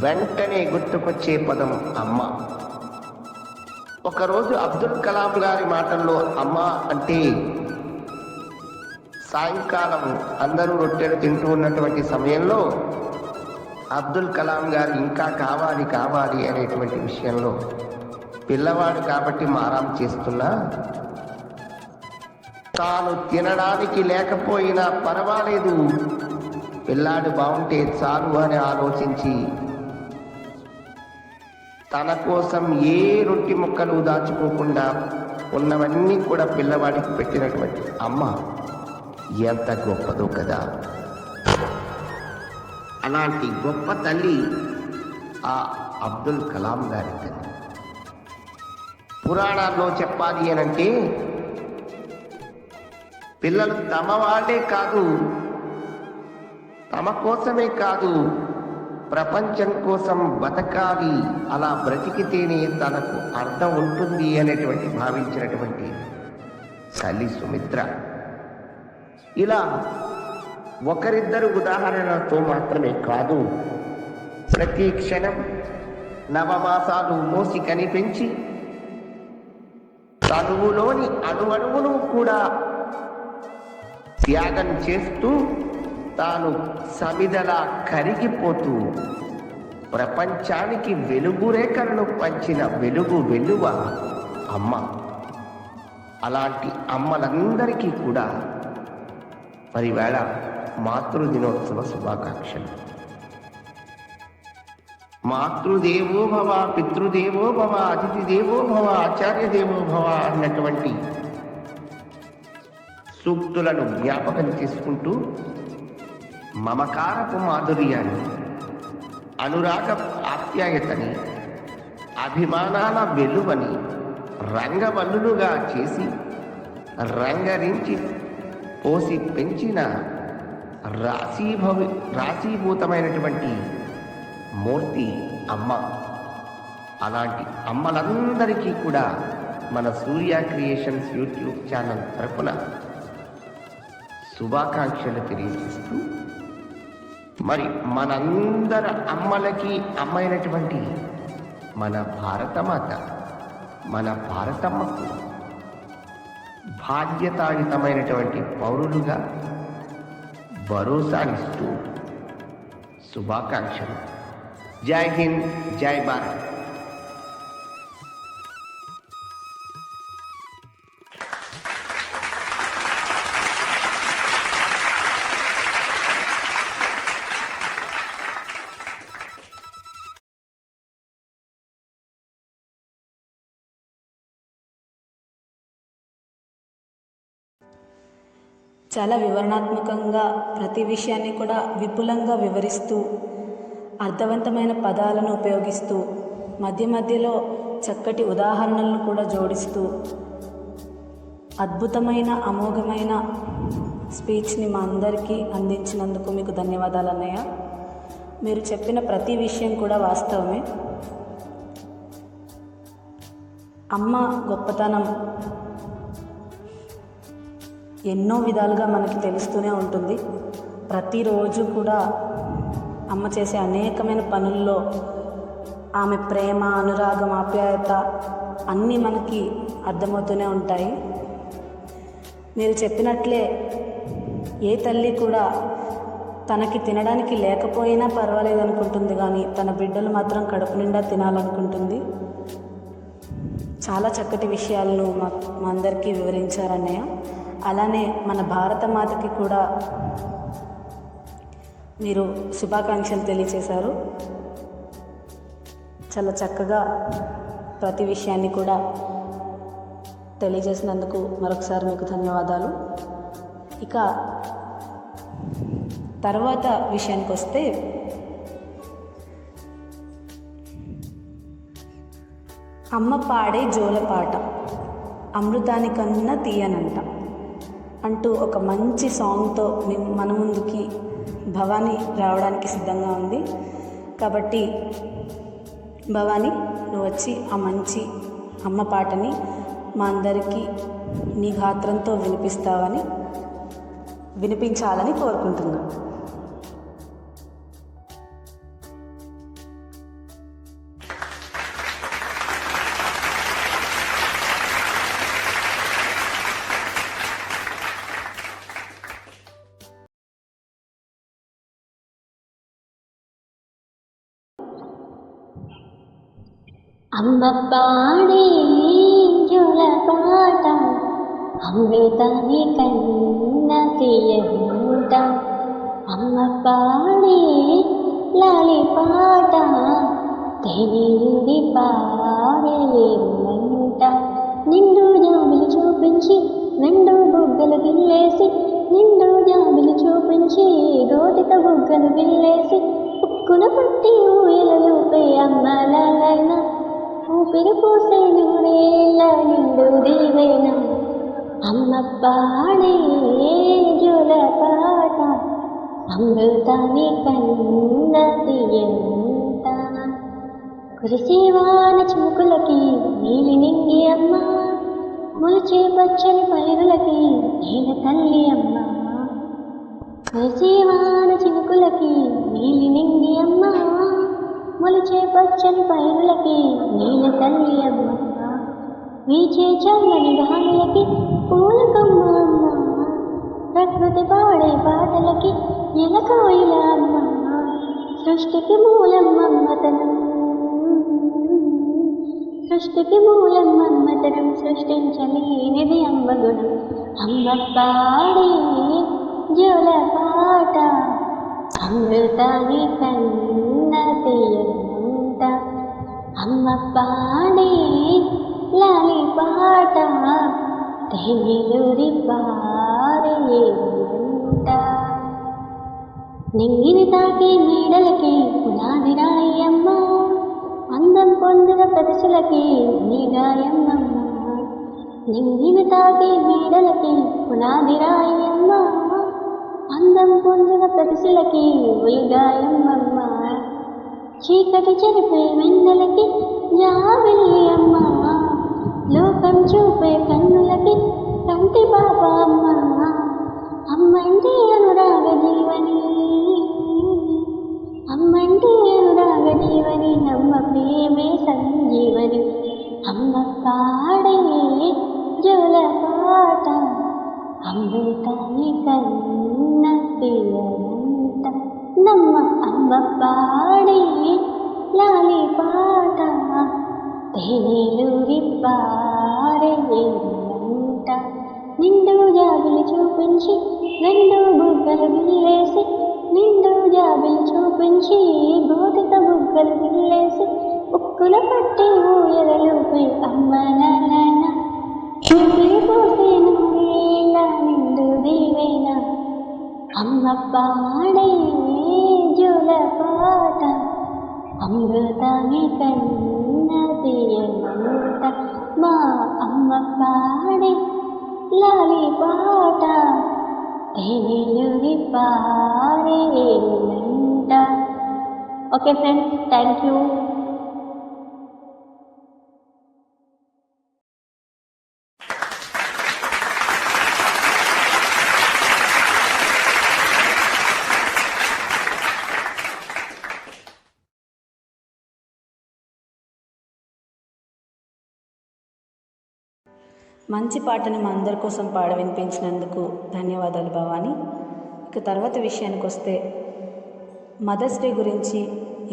వెంటనే గుర్తుకొచ్చే పదం అమ్మ. ఒకరోజు అబ్దుల్ కలాం గారి మాటల్లో అమ్మ అంటే, సాయంకాలం అందరూ రొట్టెలు తింటూ ఉన్నటువంటి సమయంలో అబ్దుల్ కలాం గారు ఇంకా కావాలి కావాలి అనేటువంటి విషయంలో, పిల్లవాడు కాబట్టి మారాం చేస్తున్నా, తాను తినడానికి లేకపోయినా పర్వాలేదు, పిల్లాడు బాగుంటే చాలు అని ఆలోచించి తన కోసం ఏ రొట్టి ముక్కలు దాచుకోకుండా ఉన్నవన్నీ కూడా పిల్లవాడికి పెట్టినటువంటి అమ్మ ఎంత గొప్పదో కదా. అలాంటి గొప్ప తల్లి ఆ అబ్దుల్ కలాం గారి తల్లి. పురాణాల్లో చెప్పాలి అనంటే, పిల్లలు తమ వాళ్ళే కాదు, తమ కోసమే కాదు, ప్రపంచం కోసం బతకాలి, అలా బ్రతికితేనే తనకు అర్థం ఉంటుంది అనేటువంటి భావించినటువంటి తల్లి సుమిత్ర. ఇలా ఒకరిద్దరు ఉదాహరణలతో మాత్రమే కాదు, ప్రతి క్షణం నవమాసాలు మోసి కనిపించి తనువులోని అణువణువును కూడా త్యాగం చేస్తూ తాను సమిదలా కరిగిపోతూ ప్రపంచానికి వెలుగు రేఖలను పంచిన వెలుగువ అమ్మ. అలాంటి అమ్మలందరికీ కూడా పరివేళ మాతృదినోత్సవ శుభాకాంక్షలు. మాతృదేవో భవ, పితృదేవో భవ, అతిథి దేవో భవ, ఆచార్య దేవో భవ అన్నటువంటి సూక్తులను జ్ఞాపకం చేసుకుంటూ మమకారపు మాధుర్యాన్ని, అనురాగ ఆప్యాయతని, అభిమానాల వెలువని రంగవల్లులుగా చేసి రంగరించి పోసి పెంచిన రాశీభూతమైనటువంటి మూర్తి అమ్మ. అలాంటి అమ్మలందరికీ కూడా మన సూర్య క్రియేషన్స్ యూట్యూబ్ ఛానల్ తరపున శుభాకాంక్షలు తెలియజేస్తూ, మరి మనందరి అమ్మలకి అమ్మైనటువంటి మన భారతమాత, మన భారతమ్మకు బాధ్యతాయుతమైనటువంటి పౌరులుగా భరోసానిస్తూ శుభాకాంక్షలు. జై హింద్, జై భారత్. చాలా వివరణాత్మకంగా ప్రతి విషయాన్ని కూడా విపులంగా వివరిస్తూ అర్థవంతమైన పదాలను ఉపయోగిస్తూ మధ్య మధ్యలో చక్కటి ఉదాహరణలను కూడా జోడిస్తూ అద్భుతమైన అమోఘమైన స్పీచ్ని మా అందరికీ అందించినందుకు మీకు ధన్యవాదాలు అన్నయ్య. మీరు చెప్పిన ప్రతి విషయం కూడా వాస్తవమే. అమ్మ గొప్పతనం ఎన్నో విధాలుగా మనకి తెలుస్తూనే ఉంటుంది. ప్రతిరోజు కూడా అమ్మ చేసే అనేకమైన పనుల్లో ఆమె ప్రేమ, అనురాగం, ఆప్యాయత అన్నీ మనకి అర్థమవుతూనే ఉంటాయి. మీరు చెప్పినట్లే ఏ తల్లి కూడా తనకి తినడానికి లేకపోయినా పర్వాలేదు అనుకుంటుంది, కానీ తన బిడ్డలు మాత్రం కడుపు నిండా తినాలనుకుంటుంది. చాలా చక్కటి విషయాలను మా అందరికీ వివరించారన్నయ్య. అలానే మన భారతమాతకి కూడా మీరు శుభాకాంక్షలు తెలియచేశారు. చాలా చక్కగా ప్రతి విషయాన్ని కూడా తెలియజేసినందుకు మరొకసారి మీకు ధన్యవాదాలు. ఇక తర్వాత విషయానికి వస్తే, అమ్మ పాడే జోలపాట అమృతానికన్నా తీయనంట అంటూ ఒక మంచి సాంగ్తో మన ముందుకి భవానీ రావడానికి సిద్ధంగా ఉంది. కాబట్టి భవానీ, నువ్వు వచ్చి ఆ మంచి అమ్మ పాటని మా అందరికీ నీ గాత్రంతో వినిపించాలని కోరుకుంటున్నాను. అమ్మ పాడే జోలపాట అమృతానికన్నా తీయనంట, అమ్మ పాడే లాలి పాట తేనెయుడి పారేనంట. నిండు జాబిలు చూపించి నిండు బుగ్గలు గిల్లేసి, నిండు జాబిలు చూపించి గోటిత బుగ్గలు గిల్లేసి, ఉక్కున పట్టి ఊయలూపే అమ్మలైన ఊపిరి పోసే నూరేళ్ళ నిండు దీవైన. అమ్మ పాడే జోలపాట అమృతాన్ని కన్నది ఎంత కురిసేవాన చినుకులకి నీలి నింగి అమ్మ మొలిచే పచ్చని పైరులకి నేల తల్లి అమ్మ కురిసేవాన చినుకులకి నీలి నింగి అమ్మ మొలిచే పచ్చని పైరులకి నేల తల్లి అమ్మ వీచే చల్లని గాలులకి పూలకమ్మ అమ్మ ప్రకృతి పాడే పాటలకి ఎలకోయిల అమ్మ సృష్టికి మూలం మమ్మతనం సృష్టికి మూలం మమ్మతనం సృష్టించలేనిది అమ్మ గుణం అమ్మ పాడే జోల పాట అమృతాన్ని కన్న తీయంత అమ్మ పాడే లాలి పాట తేనెలూరి పారేంట నింగిని తాకే నీడలకి పునాది రాయమ్మ అందం పొందిన ప్రదర్శలకి నీ గాయమ్మమ్మ నింగిని తాకే నీడలకి పునాది రాయమ్మ అందం పొందిన ప్రదర్శలకి గాయమ్మమ్మ చీకటి చెరిపే వెన్నెలకి జావెల్లి అమ్మ లోకం చూపే కన్నులకి కంటి బాబా అమ్మ అమ్మంటే అనురాగ జీవని అమ్మంటే అనురాగ జీవని అమ్మ ప్రేమే సంజీవని అమ్మ పాడే జోల పాట అమృతాన్ని కన్న తీయనంత నమ్మ అమ్మ పాడే లాలి పాట తేనెలూరి పారేంట నిండు జాబిలి చూపించి రెండు బుగ్గలు గిల్లేసి నిండు జాబిలి చూపించి గోటిక బుగ్గలు గిల్లేసి ఉక్కుల పట్టి ఊయలూపి అమ్మ నాన్న చూపిలి పోసే నూరేళ్ళ నిండు దీవైన అమ్మ పాడే జోల పాట అమృతాన్ని కన్న తీయనంత మా అమ్మ పాడే లాలి పాట తేనెలూరి పారేంట. Okay friends, thank you. మంచి పాటని మా అందరి కోసం పాడ వినిపించినందుకు ధన్యవాదాలు భవాని. ఇక తర్వాత విషయానికి వస్తే మదర్స్ డే గురించి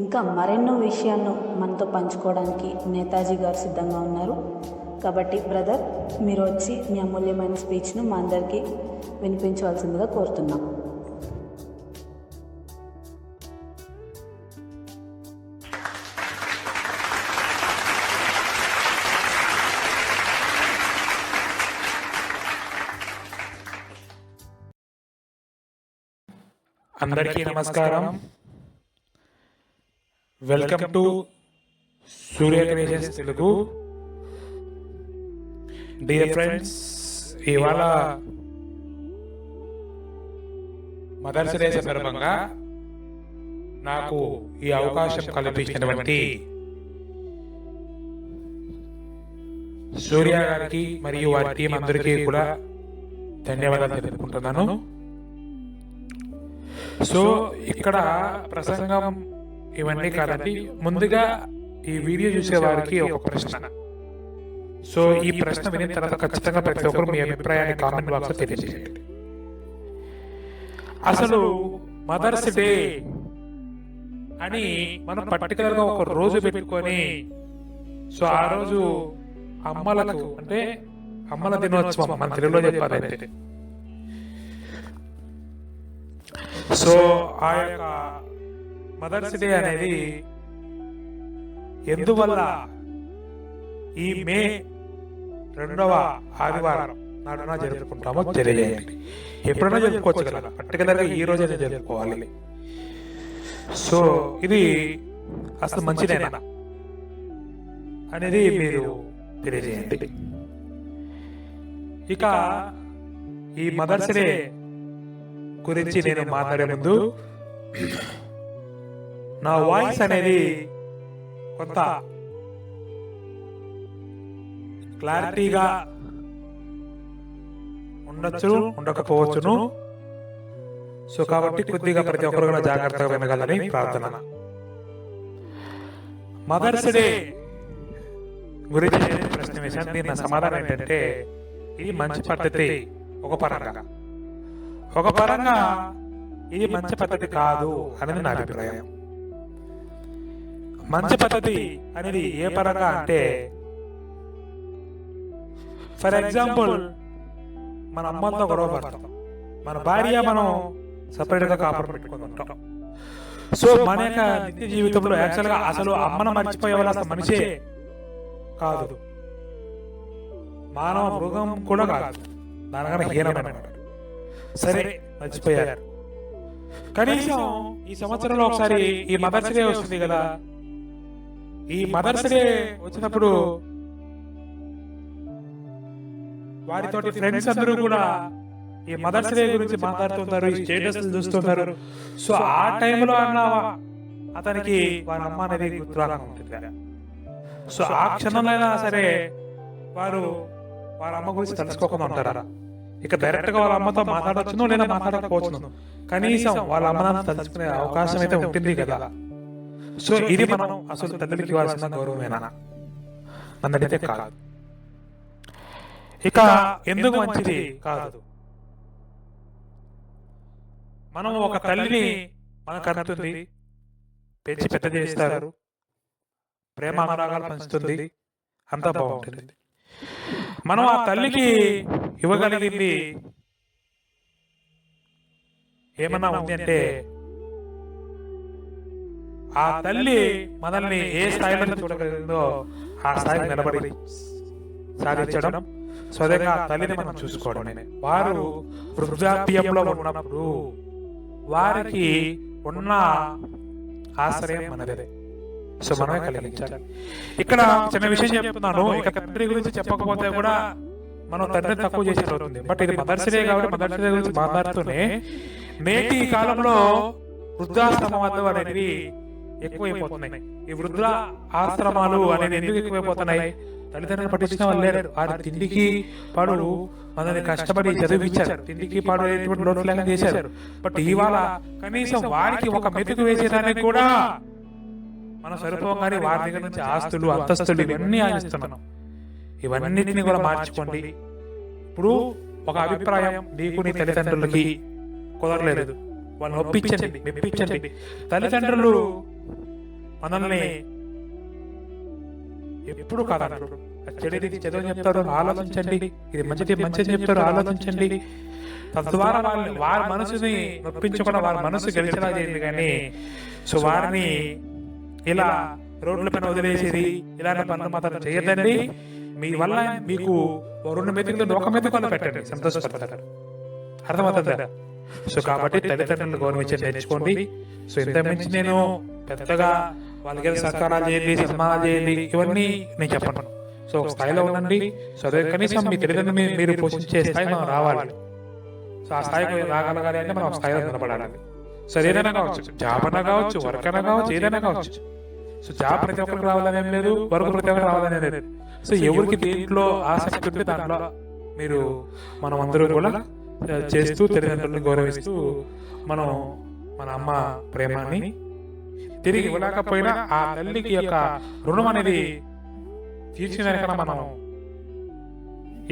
ఇంకా మరెన్నో విషయాలను మనతో పంచుకోవడానికి నేతాజీ గారు సిద్ధంగా ఉన్నారు. కాబట్టి బ్రదర్, మీరు వచ్చి మీ అమూల్యమైన స్పీచ్ను మా అందరికీ వినిపించవలసిందిగా కోరుతున్నాం. అందరికీ నమస్కారం. Welcome to Surya creations Telugu. Dear friends, ఇవాళ మదర్స్ డే సందర్భంగా నాకు ఈ అవకాశం కల్పించినటువంటి సూర్య గారికి మరియు వారి టీం అందరికీ కూడా ధన్యవాదాలు తెలుపుకుంటున్నాను. సో ఇక్కడ ప్రసంగం ఇవన్నీ కాదండి, ముందుగా ఈ వీడియో చూసే వారికి ఒక ప్రశ్న. సో ఈ ప్రశ్న వినిన తర్వాత ఖచ్చితంగా ప్రతి ఒక్కరు మీ అభిప్రాయాన్ని కామెంట్ బాక్స్ లో తెలియజేయండి. అసలు మదర్స్ డే అని మనం పర్టికులర్ గా ఒక రోజు పెట్టుకొని, సో ఆ రోజు అమ్మలకు అంటే అమ్మల దినోత్సవం మన తెలుగులో చెప్పాలంటే, సో ఆ యొక్క మదర్స్ డే అనేది ఎందువల్ల ఈ మే 2వ ఆదివారం నాడున జరుపుకుంటామో తెలియజేయండి. ఎప్పుడైనా జరుపుకోవచ్చు కదా, పర్టికులర్గా ఈ రోజైనా జరుపుకోవాలి. సో ఇది అసలు మంచిదేనా అనేది మీరు తెలియజేయండి. ఇక ఈ మదర్స్ డే గురించి నేను మాట్లాడే ముందు నా వాయిస్ అనేది కొంత క్లారిటీగా ఉండొచ్చు, ఉండకపోవచ్చును. సో కాబట్టి కొద్దిగా ప్రతి ఒక్కరు కూడా జాగ్రత్తగా వినగలని ప్రార్థన. మదర్స్ డే గురించి నేను ప్రశ్న వేశాను. దీని నా సమాధానం ఏంటంటే ఇది మంచి పద్ధతి ఒక పరంగా ఇది మంచి పద్ధతి కాదు అనేది నా అభిప్రాయం. మంచి పద్ధతి అనేది ఏ పరంగా అంటే, ఫర్ ఎగ్జాంపుల్ మన అమ్మలతో గొడవ పడతాం, మన భార్య మనం సపరేట్గా కాపురం పెట్టుకుని ఉంటాం. సో మన యొక్క నిత్య జీవితంలో యాక్చువల్గా అసలు అమ్మను మర్చిపోయే వాళ్ళు అసలు మనిషే కాదు, మానవ మృగం కూడా కాదు, దానికన్నా హీనమైన. సరే మర్చిపోయారు, కనీసం ఈ సంవత్సరంలో ఒకసారి ఈ మదర్స్ డే వస్తుంది కదా, ఈ మదర్స్ డే వచ్చినప్పుడు వారితోటి ఫ్రెండ్స్ అందరూ కూడా ఈ మదర్స్ డే గురించి మాట్లాడుతుంటారు, ఈ స్టేటస్ చూస్తుంటారు. సో ఆ టైంలో అన్న అతనికి వారి అమ్మ అనేది గుర్తురాగా ఉంటుంది. సో ఆ క్షణంలో సరే వారి అమ్మ గురించి తెలుసుకోకుండా ఉంటారా? ఇక డైరెక్ట్ గా వాళ్ళ అమ్మతో మాట్లాడవచ్చును లేదా మాట్లాడకపోవచ్చును, కనీసం వాళ్ళ అమ్మను తెలుసుకునే అవకాశం అయితే ఉంటుంది కదా. సో ఇది మనం అసలు తల్లికి ఇవ్వాల్సిన గౌరవమేనా అన్నదైతే కాదు. ఇక ఎందుకు మంచిది కాదు, మనం ఒక తల్లిని మన కనుతుంది, పెంచి పెద్ద చేస్తారు, ప్రేమ అనురాగాలు పంచుతుంది, అంతా బాగుంటుంది. మనం ఆ తల్లికి ఇవ్వగలిగింది ఏమన్నా ఉంది అంటే, ఆ తల్లి మనల్ని ఏ స్థాయిలో చూడగలిగిందో ఆ స్థాయికి నిలబడి సాధించడం, స్వయంగా ఆ తల్లిని మనం చూసుకోవడమే. వారు వృద్ధాప్యంలో ఉన్నప్పుడు వారికి ఉన్న ఆశ్రయం మనదే. సో మనమే కలిగించాలి. ఇక్కడ చిన్న విషయం చెప్తున్నాను, ఇక తండ్రి గురించి చెప్పకపోతే కూడా మనం తండ్రిని తక్కువ చేసేది అవుతుంది. బట్ ఇది మదర్స్ డే కాబట్టి మదర్స్ డే గురించి మాట్లాడుతూనే, నేటి కాలంలో వృద్ధాశ్రమాలు అనేవి ఎక్కువైపోతున్నాయి. ఈ వృద్ధ ఆశ్రమాలు అనేది ఎందుకు ఎక్కువైపోతున్నాయి? తల్లిదండ్రులు పట్టించిన వాళ్ళు లేరు. వారి తిండికి పాడు మనల్ని కష్టపడి చదివించారు, తిండికి పాడు లోటు లేకుండా చేశారు. బట్ ఇవాళ కనీసం వారికి ఒక మెతుకు వేసేదానికి కూడా మనం సరిపోగానే వారి దగ్గర నుంచి ఆస్తులు అంతస్తులు ఇవన్నీ ఆశిస్తున్నాం. ఇవన్నిటిని కూడా మార్చుకోండి. ఇప్పుడు ఒక అభిప్రాయం నీకు నీ తల్లిదండ్రులకి కుదరలేదు, వాళ్ళని ఒప్పించండి, మెప్పించండి. తల్లిదండ్రులు మనల్ని ఎప్పుడు కాదంటారు, చెడుది చదువు చెప్తారు ఆలోచించండి, ఇది మంచిది మంచిది చెప్తారు ఆలోచించండి. తద్వారా వారి మనసుని నొప్పించకుండా వారి మనసు గెలిచేలా చేయండి. కానీ సో వారిని ఇలా రోడ్ల పైన వదిలేసేది ఇలాంటి పనులు మాత్రం చేయొద్దండి. మీ వల్ల మీకు 2 మెతుకులు 1 మెతుకు పెట్టండి, సంతోషపడతారు. అర్థమవుతుందా? సో కాబట్టి తల్లిదండ్రులను గౌరవించి నేర్చుకోండి. సో ఇంత మించి నేను పెద్దగా వాళ్ళకి సహకారాలు చేయండి, సన్మానాలు చేయండి ఇవన్నీ నేను చెప్పను. సో ఒక స్థాయిలో ఉండండి. సో అదే కనీసం మీ తల్లిదండ్రులు మీరు పోషించే స్థాయి మనం రావాలి. సో ఆ స్థాయికి రాగలగాలి అంటే మనం ఒక స్థాయిలో నిలబడాలి. సో ఏదైనా కావచ్చు, జాబ్ అయినా కావచ్చు, వర్క్ అయినా కావచ్చు, ఏదైనా కావచ్చు. సో జాబ్ ప్రతి ఒక్కరికి రావాలని ఏం లేదు, వర్క్ ప్రతి ఒక్కరికి రావాలని లేదు. సో ఎవరికి దేంట్లో ఆసక్తి ఉంటే దాంట్లో మీరు మనం అందరూ కూడా చేస్తూ తల్లిదండ్రులను గౌరవిస్తూ మనం మన అమ్మ ప్రేమాన్ని తిరిగి ఇవ్వలేకపోయినా ఆ తల్లికి యొక్క రుణం అనేది తీర్చినకన్నా మనం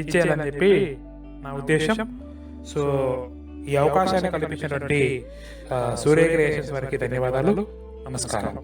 ఇచ్చేయాలని చెప్పి నా ఉద్దేశం. సో ఈ అవకాశాన్ని కల్పించినటువంటి సూర్య క్రియేషన్స్ వారికి ధన్యవాదాలు. నమస్కారం.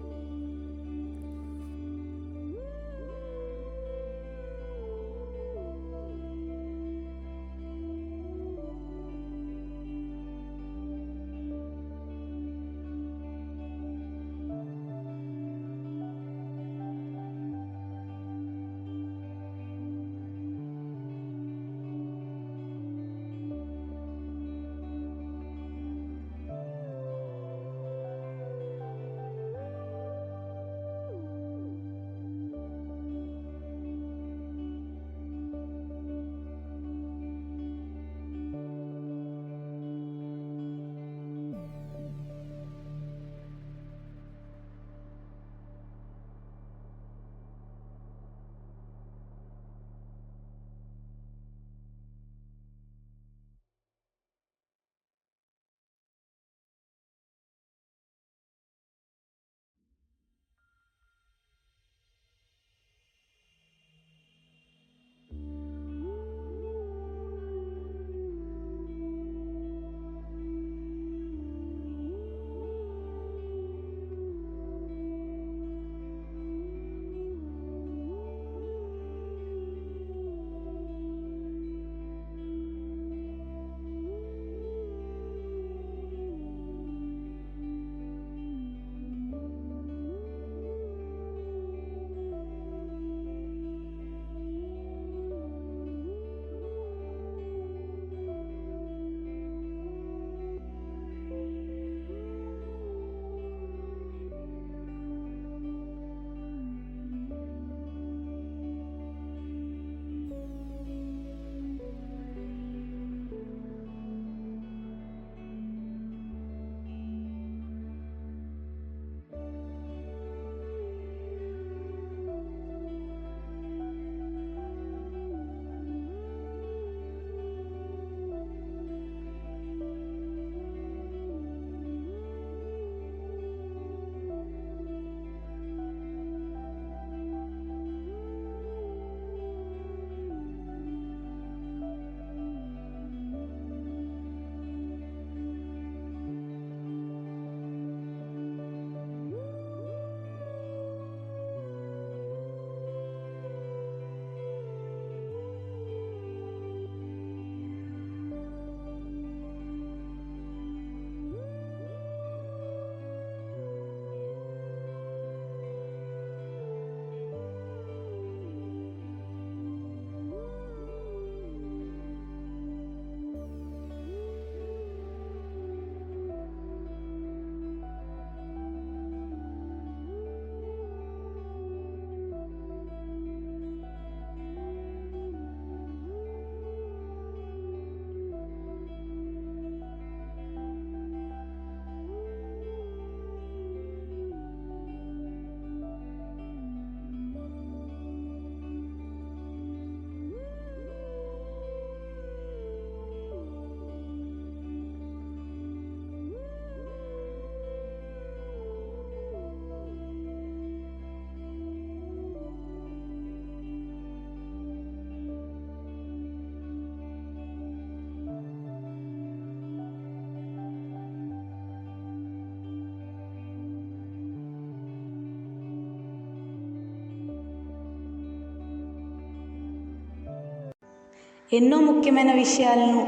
ఎన్నో ముఖ్యమైన విషయాలను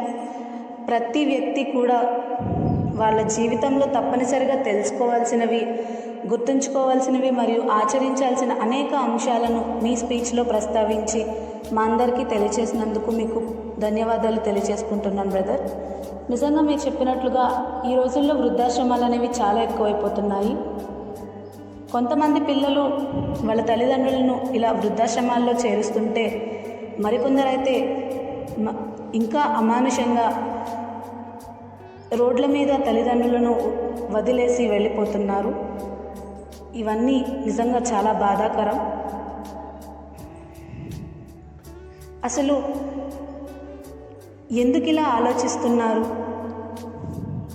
ప్రతి వ్యక్తి కూడా వాళ్ళ జీవితంలో తప్పనిసరిగా తెలుసుకోవాల్సినవి, గుర్తుంచుకోవాల్సినవి మరియు ఆచరించాల్సిన అనేక అంశాలను మీ స్పీచ్లో ప్రస్తావించి మా అందరికీ తెలియచేసినందుకు మీకు ధన్యవాదాలు తెలియచేసుకుంటున్నాను బ్రదర్. నిజంగా మీరు చెప్పినట్లుగా ఈ రోజుల్లో వృద్ధాశ్రమాలు అనేవి చాలా ఎక్కువైపోతున్నాయి. కొంతమంది పిల్లలు వాళ్ళ తల్లిదండ్రులను ఇలా వృద్ధాశ్రమాల్లో చేరుస్తుంటే మరికొందరైతే ఇంకా అమానుషంగా రోడ్ల మీద తల్లిదండ్రులను వదిలేసి వెళ్ళిపోతున్నారు. ఇవన్నీ నిజంగా చాలా బాధాకరం. అసలు ఎందుకు ఇలా ఆలోచిస్తున్నారు?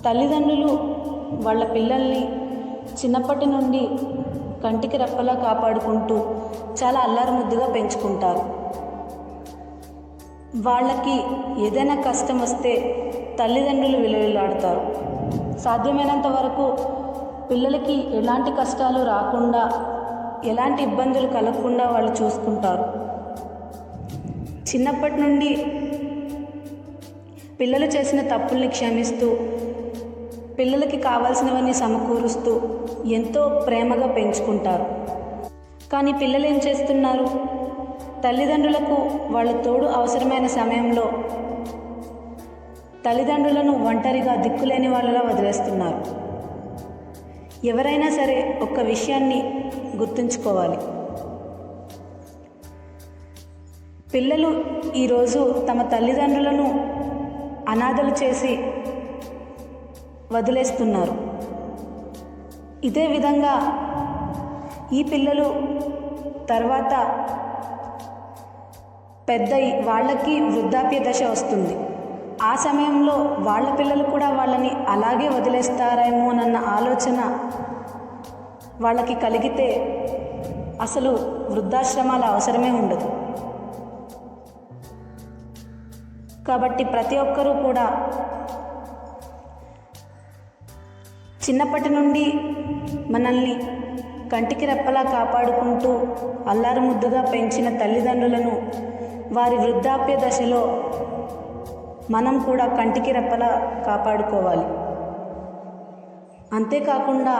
తల్లిదండ్రులు వాళ్ళ పిల్లల్ని చిన్నప్పటి నుండి కంటికి రెప్పలా కాపాడుకుంటూ చాలా అల్లారు ముద్దుగా పెంచుకుంటారు. వాళ్ళకి ఏదైనా కష్టం వస్తే తల్లిదండ్రులు విలువలాడతారు. సాధ్యమైనంత వరకు పిల్లలకి ఎలాంటి కష్టాలు రాకుండా, ఎలాంటి ఇబ్బందులు కలగకుండా వాళ్ళు చూసుకుంటారు. చిన్నప్పటి నుండి పిల్లలు చేసిన తప్పుల్ని క్షమిస్తూ, పిల్లలకి కావాల్సినవన్నీ సమకూరుస్తూ ఎంతో ప్రేమగా పెంచుకుంటారు. కానీ పిల్లలు ఏం చేస్తున్నారు? తల్లిదండ్రులకు వాళ్ళ తోడు అవసరమైన సమయంలో తల్లిదండ్రులను ఒంటరిగా దిక్కులేని వాళ్ళలా వదిలేస్తున్నారు. ఎవరైనా సరే ఒక్క విషయాన్ని గుర్తుంచుకోవాలి. పిల్లలు ఈరోజు తమ తల్లిదండ్రులను అనాథలు చేసి వదిలేస్తున్నారు. ఇదే విధంగా ఈ పిల్లలు తర్వాత పెద్దయి వాళ్ళకి వృద్ధాప్య దశ వస్తుంది. ఆ సమయంలో వాళ్ళ పిల్లలు కూడా వాళ్ళని అలాగే వదిలేస్తారేమోనన్న ఆలోచన వాళ్ళకి కలిగితే అసలు వృద్ధాశ్రమాల అవసరమే ఉండదు. కాబట్టి ప్రతి ఒక్కరూ కూడా చిన్నప్పటి నుండి మనల్ని కంటికి రెప్పలా కాపాడుకుంటూ అల్లారు ముద్దుగా పెంచిన తల్లిదండ్రులను వారి వృద్ధాప్య దశలో మనం కూడా కంటికి రెప్పలా కాపాడుకోవాలి. అంతేకాకుండా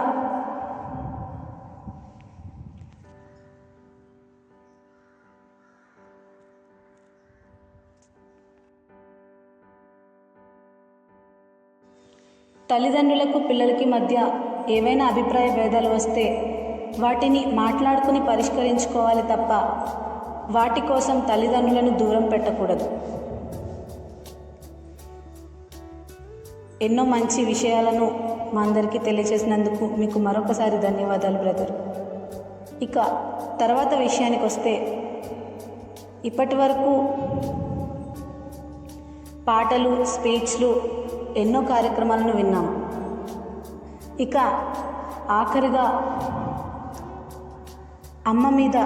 తల్లిదండ్రులకు పిల్లలకి మధ్య ఏవైనా అభిప్రాయ భేదాలు వస్తే వాటిని మాట్లాడుకుని పరిష్కరించుకోవాలి తప్ప వాటి కోసం తల్లిదండ్రులను దూరం పెట్టకూడదు. ఎన్నో మంచి విషయాలను మా అందరికీ తెలియజేసినందుకు మీకు మరొకసారి ధన్యవాదాలు బ్రదర్. ఇక తర్వాత విషయానికి వస్తే, ఇప్పటి వరకు పాటలు, స్పీచ్లు, ఎన్నో కార్యక్రమాలను విన్నాము. ఇక ఆఖరిగా అమ్మ మీద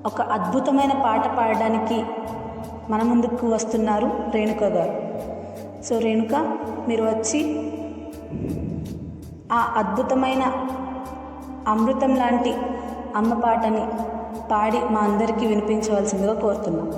ఒక అద్భుతమైన పాట పాడడానికి మన ముందుకు వస్తున్నారు రేణుక గారు. సో రేణుక, మీరు వచ్చి ఆ అద్భుతమైన అమృతం లాంటి అమ్మ పాటని పాడి మా అందరికీ వినిపించవలసిందిగా కోరుతున్నాం.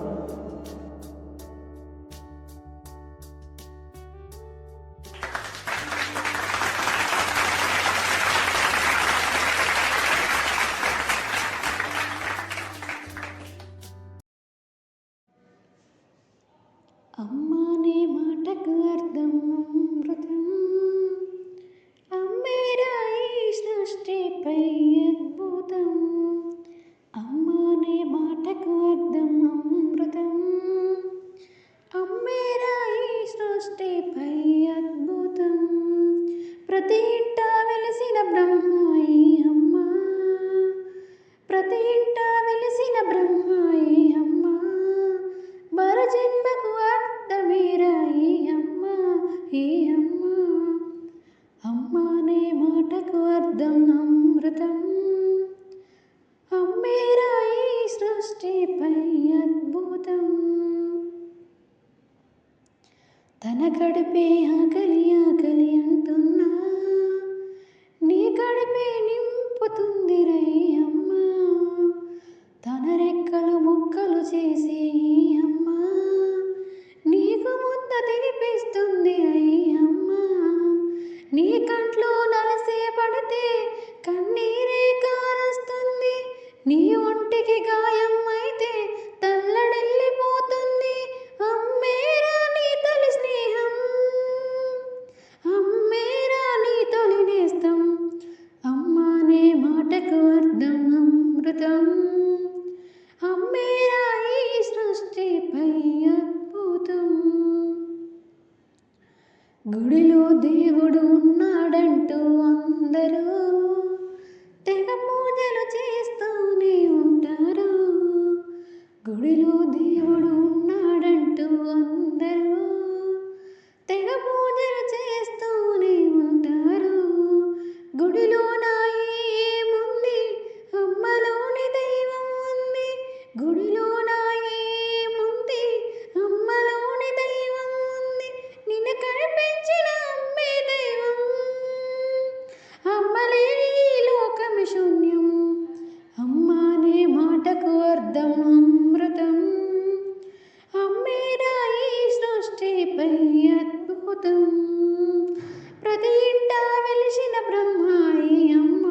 అమ్మానే మాటకు అర్థం అమృతం, అమ్మేరా ఈ సృష్టిపై అద్భుతం. అమ్మానే మాటకు అర్థం అమృతం, అమ్మేరా ఈ సృష్టిపై అద్భుతం. ప్రతి ఇంట వెలిసిన బ్రహ్మాయి అమ్మ, ప్రతి ఇంట వెలిసిన బ్రహ్మాయి అమ్మ. మరజన్మకు అర్థమేరా ఈ అమ్మ, ఈ అమ్మ. అమ్మానే మాటకు అర్థం అమృతం, అమ్మేరా ఈ సృష్టిపై అద్భుతం. తన కడుపే ఆకలి ఆకలి అంటున్నా, నీ కడుపే నింపుతుంది రయ్యమ్మ. తన రెక్కలు ముక్కలు చేసే ఈ అమ్మ, దేవుడు ఉన్నాడంటూ అందరూ తెగ పూజలు చేస్తూనే ఉంటారు. గుడిలో దేవుడు ఉన్నాడంటూ అందరూ తెగ పూజలు చేస్తూనే ఉంటారు. గుడిలో నా ఏముంది, అమ్మలోని దైవం ఉంది. గుడిలో నా ఏముంది, అమ్మలోని దైవం ఉంది. నిన్ను కనిపించిన అమ్మే దైవం. అమ్మలేని ఈ లోకం శూన్యం. అమ్మ అనే మాటకు అర్థం అమృతం. అమ్మేరా ఈ సృష్టిపై అద్భుతం. ప్రతి ఇంట వెలిసిన బ్రహ్మాయి అమ్మ.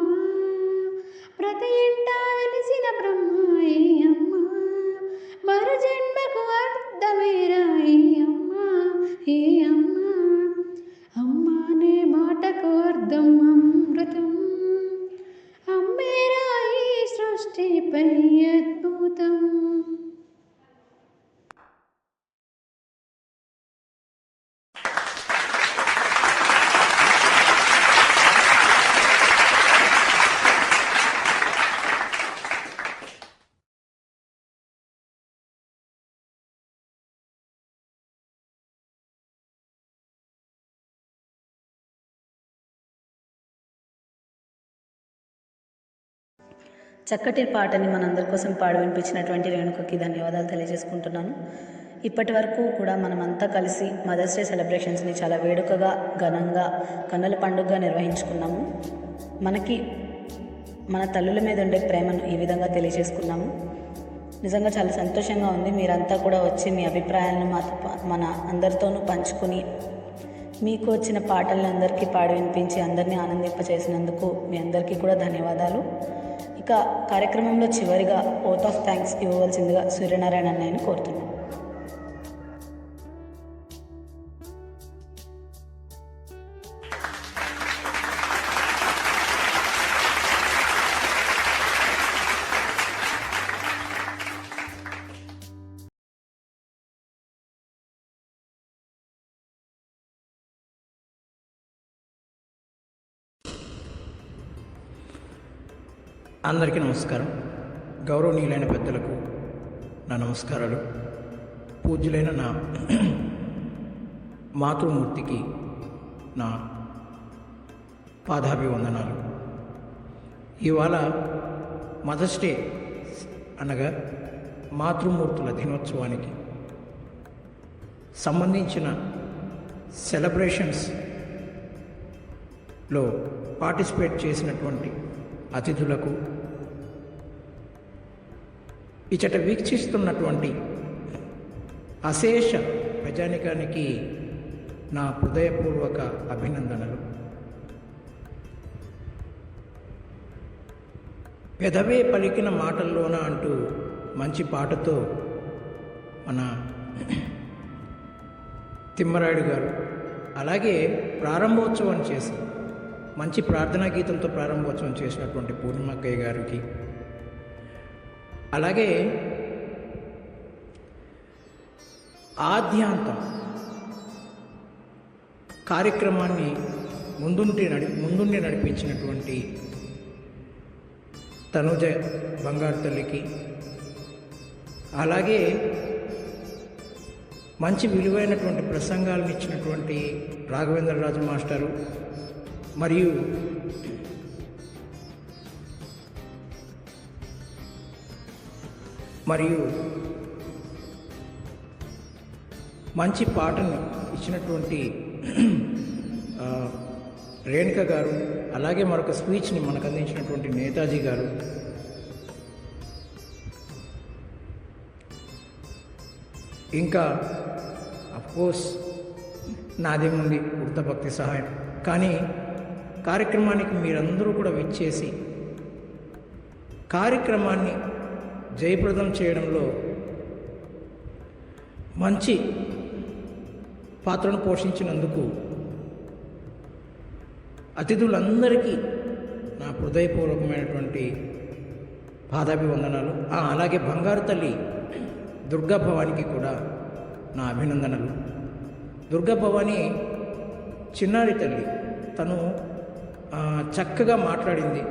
ప్రతి ఇంట వెలిసిన బ్రహ్మాయి అమ్మ. మరు జన్మకు అర్థమేరా ఈ అమ్మ. ఈ అమ్మ అమ్మ అనే మాటకు అర్థం అమృతం. అమ్మేరా ఈ సృష్టిపై అద్భుతం. చక్కటి పాటని మనందరి కోసం పాడి వినిపించినటువంటి రేణుకకి ధన్యవాదాలు తెలియజేసుకుంటున్నాను. ఇప్పటి వరకు కూడా మనమంతా కలిసి మదర్స్ డే సెలబ్రేషన్స్ని చాలా వేడుకగా ఘనంగా కన్నుల పండుగగా నిర్వహించుకున్నాము. మనకి మన తల్లుల మీద ఉండే ప్రేమను ఈ విధంగా తెలియజేసుకున్నాము. నిజంగా చాలా సంతోషంగా ఉంది. మీరంతా కూడా వచ్చి మీ అభిప్రాయాలను మన అందరితోనూ పంచుకొని మీకు వచ్చిన పాటలను అందరికీ పాడి వినిపించి అందరినీ ఆనందింపచేసినందుకు మీ అందరికీ కూడా ధన్యవాదాలు. ఇక కార్యక్రమంలో చివరిగా ఓత్ ఆఫ్ థ్యాంక్స్ ఇవ్వవలసిందిగా సూర్యనారాయణ అన్నయ్యని కోరుతున్నాను. అందరికీ నమస్కారం. గౌరవనీయులైన పెద్దలకు నా నమస్కారాలు. పూజ్యులైన నా మాతృమూర్తికి నా పాదాభివందనాలు. ఇవాళ మదర్స్ డే అనగా మాతృమూర్తుల దినోత్సవానికి సంబంధించిన సెలబ్రేషన్స్లో పార్టిసిపేట్ చేసినటువంటి అతిథులకు, ఇచ్చట వీక్షిస్తున్నటువంటి అశేష ప్రజానికానికి నా హృదయపూర్వక అభినందనలు. పెదవే పలికిన మాటల్లోన అంటూ మంచి పాటతో మన తిమ్మరాయుడు గారు, అలాగే ప్రారంభోత్సవం చేసి మంచి ప్రార్థనా గీతంతో ప్రారంభోత్సవం చేసినటువంటి పూర్ణిమక్కయ్య గారికి, అలాగే ఆద్యాంతం కార్యక్రమాన్ని ముందుండి నడిపించినటువంటి తనుజ బంగారు తల్లికి, అలాగే మంచి విలువైనటువంటి ప్రసంగాలను ఇచ్చినటువంటి రాఘవేంద్రరాజు మాస్టరు, మరియు మంచి పాటను ఇచ్చినటువంటి రేణుక గారు, అలాగే మరొక స్పీచ్ని మనకు అందించినటువంటి నేతాజీ గారు, ఇంకా అఫ్కోర్స్ నాదేముంది ఉడత భక్తి సహాయం. కానీ కార్యక్రమానికి మీరందరూ కూడా విచ్చేసి కార్యక్రమాన్ని జయప్రదం చేయడంలో మంచి పాత్రను పోషించినందుకు అతిథులందరికీ నా హృదయపూర్వకమైనటువంటి పాదాభివందనాలు. అలాగే బంగారు తల్లి దుర్గా భవానికి కూడా నా అభినందనలు. దుర్గా భవాని చిన్నారి తల్లి తను చక్కగా మాట్లాడింది.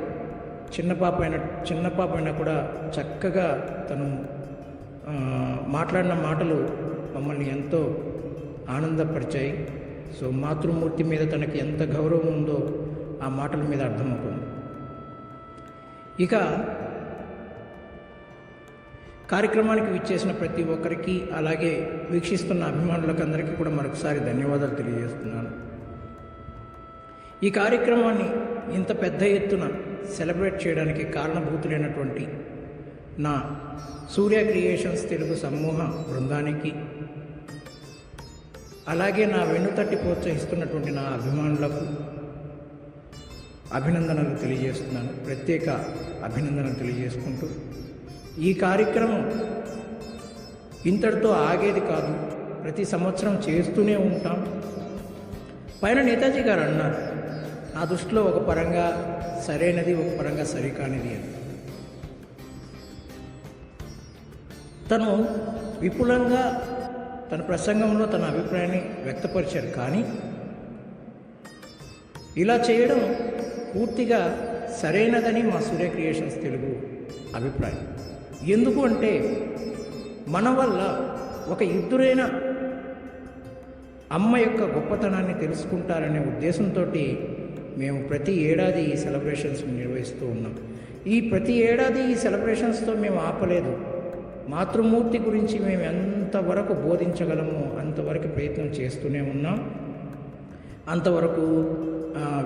చిన్న పాప అయినా కూడా చక్కగా తను మాట్లాడిన మాటలు మమ్మల్ని ఎంతో ఆనందపరిచాయి. సో మాతృమూర్తి మీద తనకి ఎంత గౌరవం ఉందో ఆ మాటల మీద అర్థమవుతుంది. ఇక కార్యక్రమానికి విచ్చేసిన ప్రతి ఒక్కరికి, అలాగే వీక్షిస్తున్న అభిమానులకు అందరికీ కూడా మరొకసారి ధన్యవాదాలు తెలియజేస్తున్నాను. ఈ కార్యక్రమాన్ని ఇంత పెద్ద ఎత్తున సెలబ్రేట్ చేయడానికి కారణభూతులైనటువంటి నా సూర్య క్రియేషన్స్ తెలుగు సమూహ బృందానికి, అలాగే నా వెన్నుతట్టి ప్రోత్సహిస్తున్నటువంటి నా అభిమానులకు అభినందనలు తెలియజేస్తున్నాను. ప్రత్యేక అభినందనలు తెలియజేసుకుంటూ, ఈ కార్యక్రమం ఇంతటితో ఆగేది కాదు, ప్రతి సంవత్సరం చేస్తూనే ఉంటాం. పైన నేతాజీ గారు అన్నారు, నా దృష్టిలో ఒక పరంగా సరైనది, ఒక పరంగా సరికానిది అని. తను విపులంగా తన ప్రసంగంలో తన అభిప్రాయాన్ని వ్యక్తపరిచారు. కానీ ఇలా చేయడం పూర్తిగా సరైనదని మా సూర్య క్రియేషన్స్ తెలుగు అభిప్రాయం. ఎందుకు అంటే, మన వల్ల ఒక ఇద్దరైన అమ్మ యొక్క గొప్పతనాన్ని తెలుసుకుంటారనే ఉద్దేశంతో మేము ప్రతి ఏడాది ఈ సెలబ్రేషన్స్ నిర్వహిస్తూ ఉన్నాం. ఈ ప్రతి ఏడాది ఈ సెలబ్రేషన్స్తో మేము ఆపలేదు. మాతృమూర్తి గురించి మేము ఎంతవరకు బోధించగలమో అంతవరకు ప్రయత్నం చేస్తూనే ఉన్నాం, అంతవరకు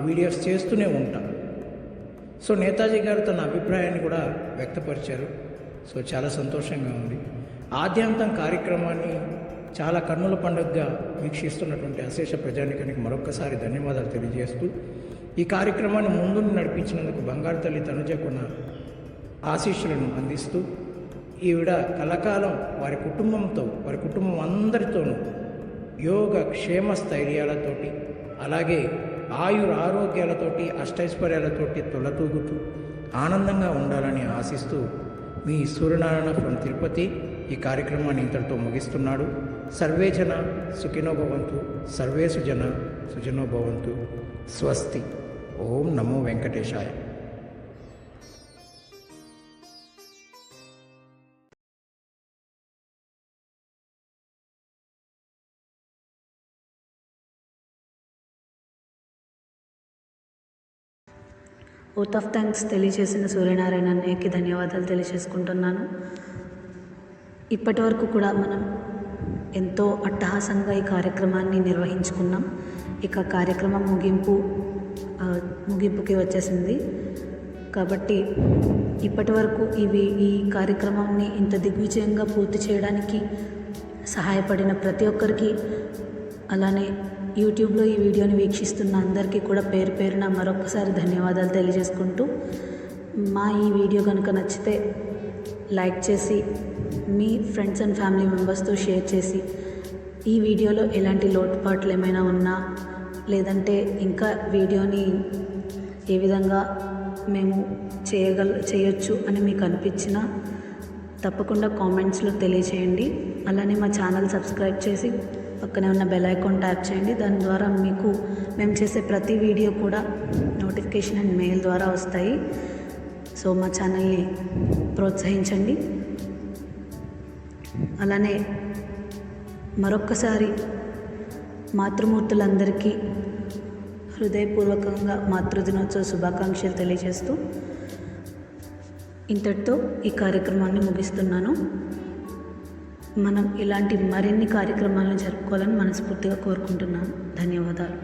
వీడియోస్ చేస్తూనే ఉంటాం. సో నేతాజీ గారు తన అభిప్రాయాన్ని కూడా వ్యక్తపరిచారు. సో చాలా సంతోషంగా ఉంది. ఆద్యంతం కార్యక్రమాన్ని చాలా కన్నుల పండుగగా వీక్షిస్తున్నటువంటి అశేష ప్రజానికానికి మరొక్కసారి ధన్యవాదాలు తెలియజేస్తూ, ఈ కార్యక్రమాన్ని ముందుండి నడిపించినందుకు బంగారు తల్లి తనుజకున్న ఆశీస్సులను అందిస్తూ, ఈవిడ కలకాలం వారి కుటుంబంతో, వారి కుటుంబం అందరితోనూ యోగ క్షేమ స్థైర్యాలతోటి, అలాగే ఆరోగ్యాలతోటి, అష్టైశ్వర్యాలతోటి తొలతూగుతూ ఆనందంగా ఉండాలని ఆశిస్తూ, మీ సూర్యనారాయణ ఫ్రమ్ తిరుపతి ఈ కార్యక్రమాన్ని ఇంతటితో ముగిస్తున్నాడు. సర్వే జన సుఖినో భవంతు, సర్వేషు జన సుజనో భవంతు. స్వస్తి. ఓం నమో వెంకటేశాయ. ఓత్ ఆఫ్ థ్యాంక్స్ తెలియజేసిన సూర్యనారాయణ అన్నయ్యకి ధన్యవాదాలు తెలియజేసుకుంటున్నాను. ఇప్పటి వరకు కూడా మనం ఎంతో అట్టహాసంగా ఈ కార్యక్రమాన్ని నిర్వహించుకున్నాం. ఇక కార్యక్రమం ముగింపుకి వచ్చేసింది. కాబట్టి ఇప్పటి వరకు ఈ కార్యక్రమాన్ని ఇంత దిగ్విజయంగా పూర్తి చేయడానికి సహాయపడిన ప్రతి ఒక్కరికి, అలానే యూట్యూబ్లో ఈ వీడియోని వీక్షిస్తున్న అందరికీ కూడా పేరు పేరున మరొకసారి ధన్యవాదాలు తెలియజేసుకుంటూ, మా ఈ వీడియో కనుక నచ్చితే లైక్ చేసి, మీ ఫ్రెండ్స్ అండ్ ఫ్యామిలీ మెంబర్స్తో షేర్ చేసి, ఈ వీడియోలో ఎలాంటి లోటుపాట్లు ఏమైనా ఉన్నా, లేదంటే ఇంకా వీడియోని ఏ విధంగా మేము చేయొచ్చు అని మీకు అనిపించినా తప్పకుండా కామెంట్స్లో తెలియచేయండి. అలానే మా ఛానల్ సబ్స్క్రైబ్ చేసి పక్కనే ఉన్న బెల్ ఐకాన్ ట్యాప్ చేయండి. దాని ద్వారా మీకు మేము చేసే ప్రతి వీడియో కూడా నోటిఫికేషన్ అండ్ మెయిల్ ద్వారా వస్తాయి. సో మా ఛానల్ని ప్రోత్సహించండి. అలానే మరొక్కసారి మాతృమూర్తులందరికీ హృదయపూర్వకంగా మాతృదినోత్సవ శుభాకాంక్షలు తెలియజేస్తూ ఇంతటితో ఈ కార్యక్రమాన్ని ముగిస్తున్నాను. మనం ఇలాంటి మరిన్ని కార్యక్రమాలను జరుపుకోవాలని మనస్ఫూర్తిగా కోరుకుంటున్నాను. ధన్యవాదాలు.